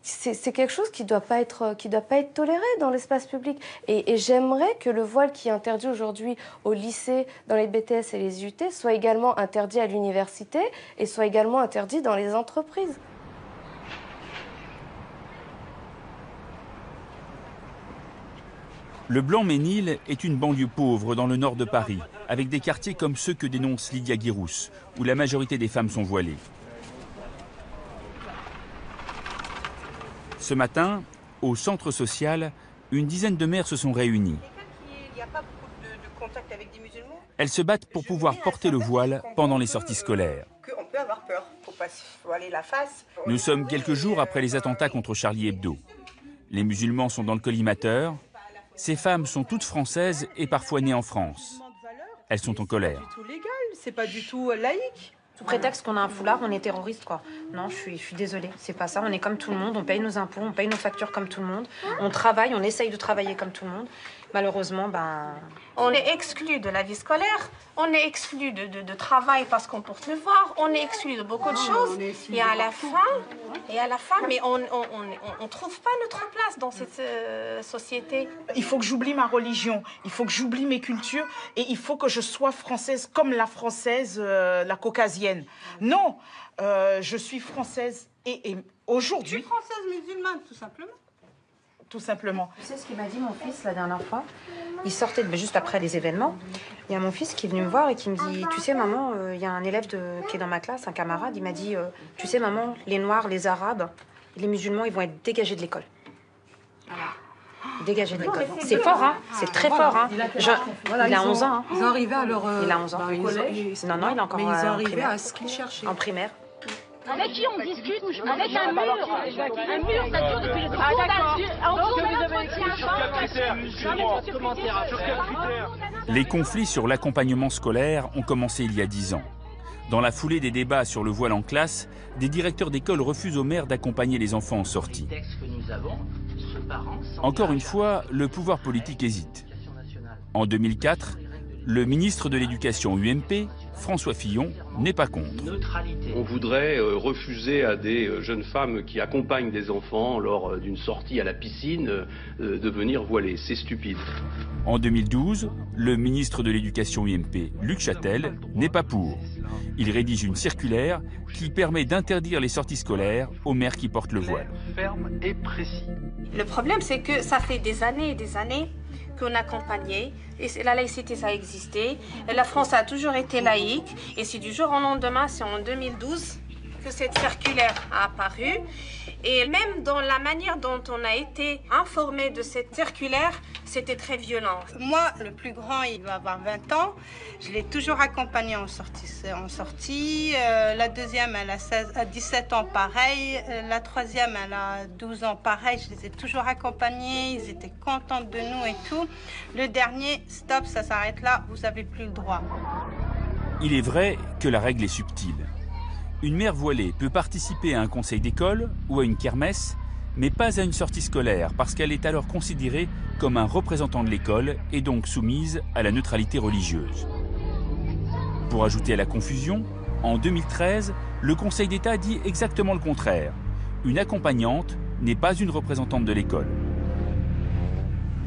C'est quelque chose qui doit pas être toléré dans l'espace public. Et j'aimerais que le voile qui est interdit aujourd'hui au lycée, dans les BTS et les UT, soit également interdit à l'université et soit également interdit dans les entreprises.
Le Blanc-Ménil est une banlieue pauvre dans le nord de Paris, avec des quartiers comme ceux que dénonce Lydia Guirousse, où la majorité des femmes sont voilées. Ce matin, au centre social, une dizaine de mères se sont réunies. Elles se battent pour pouvoir porter le voile pendant les sorties scolaires.
On peut avoir peur, faut pas se voiler la face.
Nous sommes quelques jours après les attentats contre Charlie Hebdo. Les musulmans sont dans le collimateur. Ces femmes sont toutes françaises et parfois nées en France. Elles sont en colère.
C'est pas du tout légal, c'est pas du tout laïque.
Sous prétexte qu'on a un foulard, on est terroriste, quoi. Non, je suis désolée, c'est pas ça. On est comme tout le monde, on paye nos impôts, on paye nos factures comme tout le monde. On travaille, on essaye de travailler comme tout le monde. Malheureusement,
on est exclu de la vie scolaire, on est exclu de travail parce qu'on porte le voile, on est exclu de beaucoup de choses. Et à la fin, mais on ne trouve pas notre place dans cette société.
Il faut que j'oublie ma religion, il faut que j'oublie mes cultures et il faut que je sois française comme la française, la caucasienne. Non, je suis française et aujourd'hui...
Je suis française musulmane, tout simplement.
Tout simplement.
Tu sais ce qu'il m'a dit mon fils la dernière fois? Il sortait juste après les événements. Il y a mon fils qui est venu me voir et qui me dit, tu sais maman, il y a un élève qui est dans ma classe, un camarade, il m'a dit, tu sais maman, les Noirs, les Arabes, les musulmans, ils vont être dégagés de l'école. Dégagés de l'école. C'est fort, hein? C'est très fort, hein? Il a 11 ans. Hein.
Ils ont arrivé à leur...
Il a 11 ans.
Non, il est encore
mais
ils ont arrivé à ce qu'ils cherchaient.
En primaire.
Avec qui on discute? Avec un mur. Un mur, ça dure depuis le
Les conflits sur l'accompagnement scolaire ont commencé il y a 10 ans. Dans la foulée des débats sur le voile en classe, des directeurs d'école refusent aux mères d'accompagner les enfants en sortie. Encore une fois, le pouvoir politique hésite. En 2004, le ministre de l'Éducation UMP, François Fillon, n'est pas contre.
On voudrait refuser à des jeunes femmes qui accompagnent des enfants lors d'une sortie à la piscine de venir voiler. C'est stupide.
En 2012, le ministre de l'Éducation UMP, Luc Châtel, n'est pas pour. Il rédige une circulaire qui permet d'interdire les sorties scolaires aux mères qui portent le voile.
Ferme et précis.
Le problème, c'est que ça fait des années et des années qu'on accompagnait, et la laïcité ça a existé, et la France a toujours été laïque, et c'est du jour au lendemain, c'est en 2012 que cette circulaire a apparu, et même dans la manière dont on a été informé de cette circulaire, c'était très violent. Moi, le plus grand, il va avoir 20 ans, je l'ai toujours accompagné en sortie. La deuxième, elle a 17 ans, pareil. La troisième, elle a 12 ans, pareil. Je les ai toujours accompagnés, ils étaient contents de nous et tout. Le dernier, stop, ça s'arrête là, vous n'avez plus le droit.
Il est vrai que la règle est subtile. Une mère voilée peut participer à un conseil d'école ou à une kermesse, mais pas à une sortie scolaire parce qu'elle est alors considérée comme un représentant de l'école et donc soumise à la neutralité religieuse. Pour ajouter à la confusion, en 2013, le Conseil d'État dit exactement le contraire. Une accompagnante n'est pas une représentante de l'école.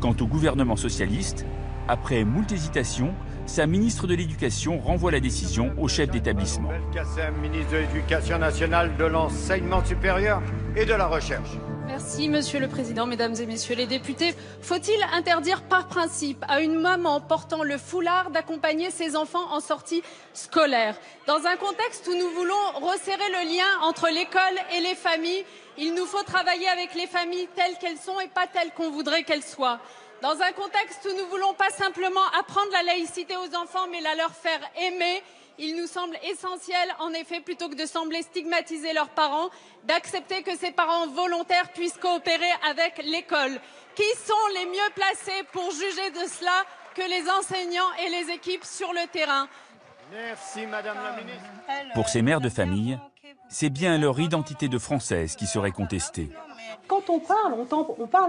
Quant au gouvernement socialiste, après moult hésitations, sa ministre de l'Éducation renvoie la décision au chef d'établissement.
Belkacem, ministre de l'Éducation nationale, de l'enseignement supérieur et de la recherche.
Merci, Monsieur le Président, Mesdames et Messieurs les députés. Faut-il interdire par principe à une maman portant le foulard d'accompagner ses enfants en sortie scolaire? Dans un contexte où nous voulons resserrer le lien entre l'école et les familles, il nous faut travailler avec les familles telles qu'elles sont et pas telles qu'on voudrait qu'elles soient. Dans un contexte où nous ne voulons pas simplement apprendre la laïcité aux enfants, mais la leur faire aimer, il nous semble essentiel, en effet, plutôt que de sembler stigmatiser leurs parents, d'accepter que ces parents volontaires puissent coopérer avec l'école. Qui sont les mieux placés pour juger de cela que les enseignants et les équipes sur le terrain?
Merci, Madame la Ministre.
Pour ces mères de famille, c'est bien leur identité de Française qui serait contestée.
Quand on parle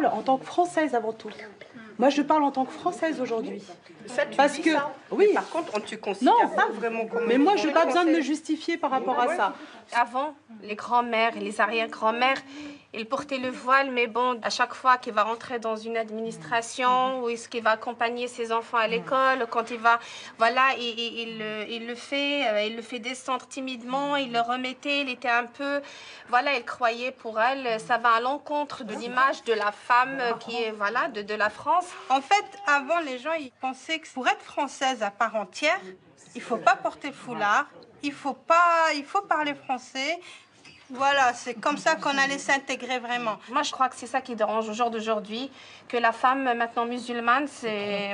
en tant que Française avant tout. Moi, je parle en tant que Française aujourd'hui. Parce que, oui.
Mais par contre, tu considères pas vraiment comme...
Mais moi, je n'ai pas besoin de me justifier par rapport à ça.
Avant, les grands-mères et les arrière-grands-mères, ils portaient le voile, mais bon, à chaque fois qu'il va rentrer dans une administration ou est-ce qu'il va accompagner ses enfants à l'école, quand il va, voilà, il le fait descendre timidement, il le remettait, il était un peu, voilà, il croyait pour elle, ça va à l'encontre de l'image de la femme qui est, voilà, de la France. En fait, avant, les gens, ils pensaient que pour être française à part entière, il ne faut pas porter le foulard, il faut parler français.
Voilà, c'est comme ça qu'on allait s'intégrer vraiment.
Moi, je crois que c'est ça qui dérange au jour d'aujourd'hui, que la femme, maintenant musulmane,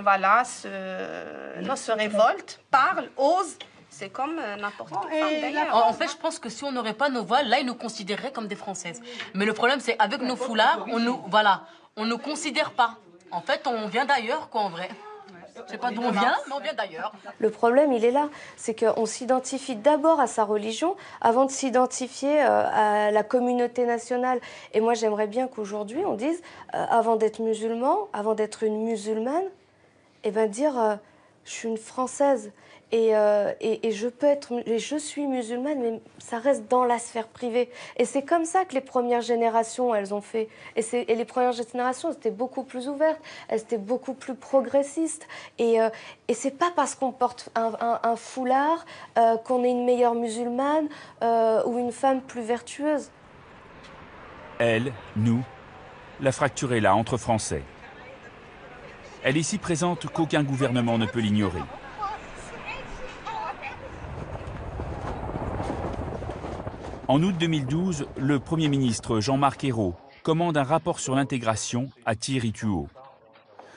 voilà, se révolte, parle, ose. C'est comme n'importe quelle femme d'ailleurs.
En fait, je pense que si on n'aurait pas nos voiles, là, ils nous considéreraient comme des Françaises. Mais le problème, c'est avec nos foulards, on nous considère pas. En fait, on vient d'ailleurs, quoi, en vrai. Je sais pas d'où on vient, mais on vient d'ailleurs.
Le problème, il est là. C'est qu'on s'identifie d'abord à sa religion avant de s'identifier à la communauté nationale. Et moi, j'aimerais bien qu'aujourd'hui, on dise, avant d'être musulman, avant d'être une musulmane, eh ben dire, je suis une Française. Et je suis musulmane, mais ça reste dans la sphère privée. Et c'est comme ça que les premières générations, elles ont fait. Et les premières générations, elles étaient beaucoup plus ouvertes, elles étaient beaucoup plus progressistes. Et c'est pas parce qu'on porte un foulard qu'on est une meilleure musulmane ou une femme plus vertueuse.
Elle, nous, la fracture est là entre Français. Elle est si présente qu'aucun gouvernement ne peut l'ignorer. En août 2012, le Premier ministre Jean-Marc Ayrault commande un rapport sur l'intégration à Thierry Tuot.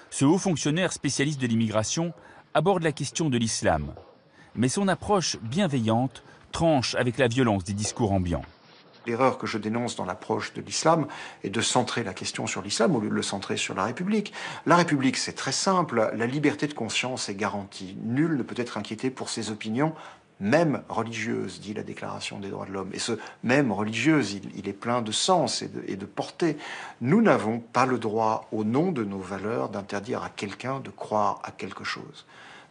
Ce haut fonctionnaire spécialiste de l'immigration aborde la question de l'islam, mais son approche bienveillante tranche avec la violence des discours ambiants.
L'erreur que je dénonce dans l'approche de l'islam est de centrer la question sur l'islam au lieu de le centrer sur la République. La République, c'est très simple, la liberté de conscience est garantie. Nul ne peut être inquiété pour ses opinions, même religieuse, dit la Déclaration des droits de l'homme. Et ce même religieuse, il est plein de sens et de portée. Nous n'avons pas le droit, au nom de nos valeurs, d'interdire à quelqu'un de croire à quelque chose.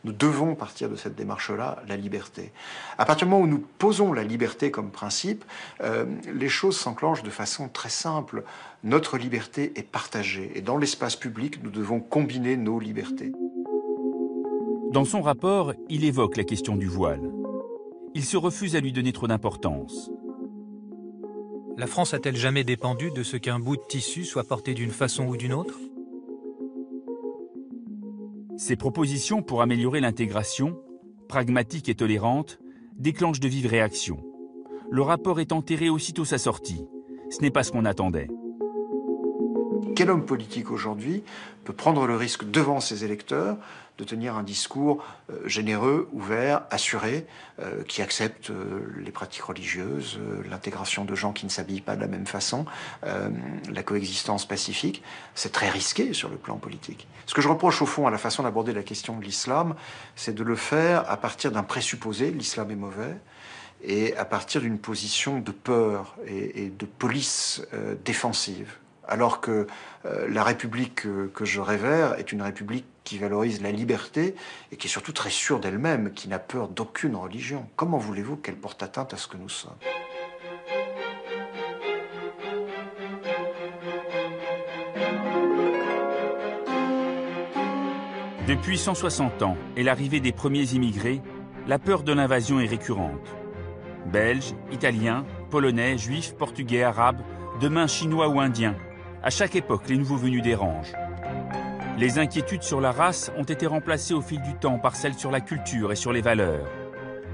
Nous devons partir de cette démarche-là, la liberté. À partir du moment où nous posons la liberté comme principe, les choses s'enclenchent de façon très simple. Notre liberté est partagée. Et dans l'espace public, nous devons combiner nos libertés.
Dans son rapport, il évoque la question du voile. Il se refuse à lui donner trop d'importance.
La France a-t-elle jamais dépendu de ce qu'un bout de tissu soit porté d'une façon ou d'une autre ?
Ses propositions pour améliorer l'intégration, pragmatiques et tolérantes, déclenchent de vives réactions. Le rapport est enterré aussitôt sa sortie. Ce n'est pas ce qu'on attendait.
Quel homme politique aujourd'hui peut prendre le risque devant ses électeurs de tenir un discours généreux, ouvert, assuré, qui accepte les pratiques religieuses, l'intégration de gens qui ne s'habillent pas de la même façon, la coexistence pacifique? C'est très risqué sur le plan politique. Ce que je reproche au fond à la façon d'aborder la question de l'islam, c'est de le faire à partir d'un présupposé, l'islam est mauvais, et à partir d'une position de peur et de police défensive. Alors que la République que je révère est une République qui valorise la liberté et qui est surtout très sûre d'elle-même, qui n'a peur d'aucune religion. Comment voulez-vous qu'elle porte atteinte à ce que nous sommes ?
Depuis 160 ans et l'arrivée des premiers immigrés, la peur de l'invasion est récurrente. Belges, Italiens, Polonais, Juifs, Portugais, Arabes, demain Chinois ou Indiens. À chaque époque, les nouveaux venus dérangent. Les inquiétudes sur la race ont été remplacées au fil du temps par celles sur la culture et sur les valeurs.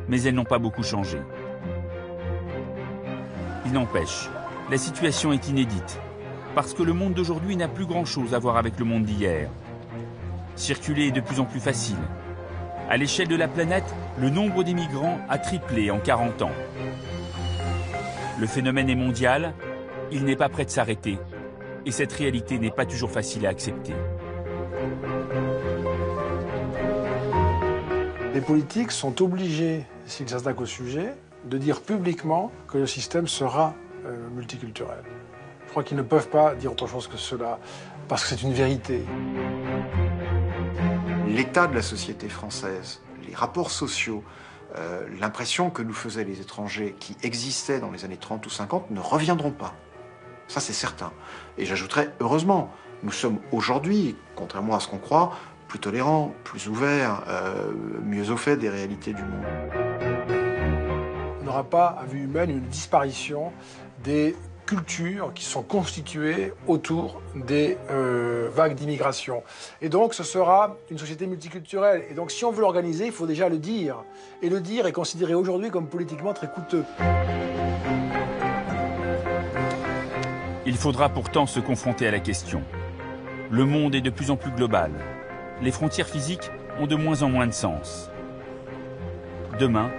Mais elles n'ont pas beaucoup changé. Il n'empêche, la situation est inédite, parce que le monde d'aujourd'hui n'a plus grand-chose à voir avec le monde d'hier. Circuler est de plus en plus facile. À l'échelle de la planète, le nombre d'immigrants a triplé en 40 ans. Le phénomène est mondial, il n'est pas prêt de s'arrêter. Et cette réalité n'est pas toujours facile à accepter.
Les politiques sont obligés, s'ils s'attaquent au sujet, de dire publiquement que le système sera multiculturel. Je crois qu'ils ne peuvent pas dire autre chose que cela, parce que c'est une vérité.
L'état de la société française, les rapports sociaux, l'impression que nous faisaient les étrangers qui existaient dans les années 30 ou 50 ne reviendront pas. Ça, c'est certain. Et j'ajouterais, heureusement, nous sommes aujourd'hui, contrairement à ce qu'on croit, plus tolérants, plus ouverts, mieux au fait des réalités du monde.
On n'aura pas, à vue humaine, une disparition des cultures qui sont constituées autour des vagues d'immigration. Et donc, ce sera une société multiculturelle. Et donc, si on veut l'organiser, il faut déjà le dire. Et le dire est considéré aujourd'hui comme politiquement très coûteux.
Il faudra pourtant se confronter à la question. Le monde est de plus en plus global. Les frontières physiques ont de moins en moins de sens. Demain,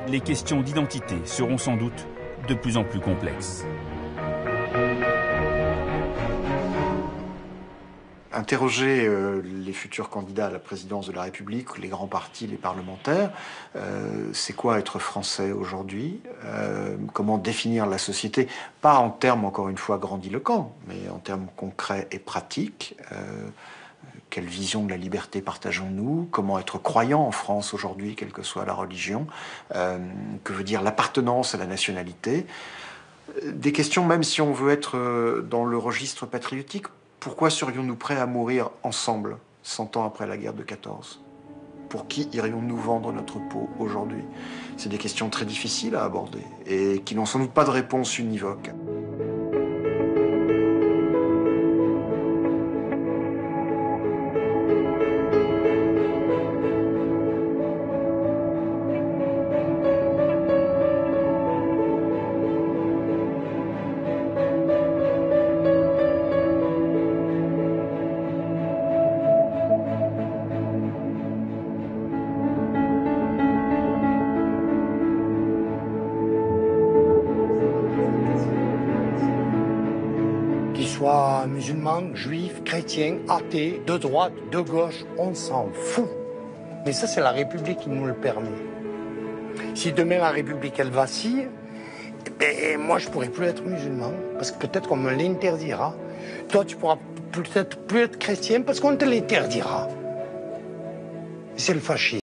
les questions d'identité seront sans doute de plus en plus complexes.
Interroger les futurs candidats à la présidence de la République, les grands partis, les parlementaires, c'est quoi être français aujourd'hui? Comment définir la société? Pas en termes, encore une fois, grandiloquents, mais en termes concrets et pratiques. Quelle vision de la liberté partageons-nous? Comment être croyant en France aujourd'hui, quelle que soit la religion? Que veut dire l'appartenance à la nationalité? Des questions, même si on veut être dans le registre patriotique. Pourquoi serions-nous prêts à mourir ensemble 100 ans après la guerre de 14? Pour qui irions-nous vendre notre peau aujourd'hui? C'est des questions très difficiles à aborder et qui n'ont sans doute pas de réponse univoque.
Soit musulmans, juifs, chrétiens, athées, de droite, de gauche, on s'en fout. Mais ça, c'est la République qui nous le permet. Si demain la République, elle vacille, ben, moi, je ne pourrai plus être musulman, parce que peut-être qu'on me l'interdira. Toi, tu pourras peut-être plus être chrétien, parce qu'on te l'interdira. C'est le fascisme.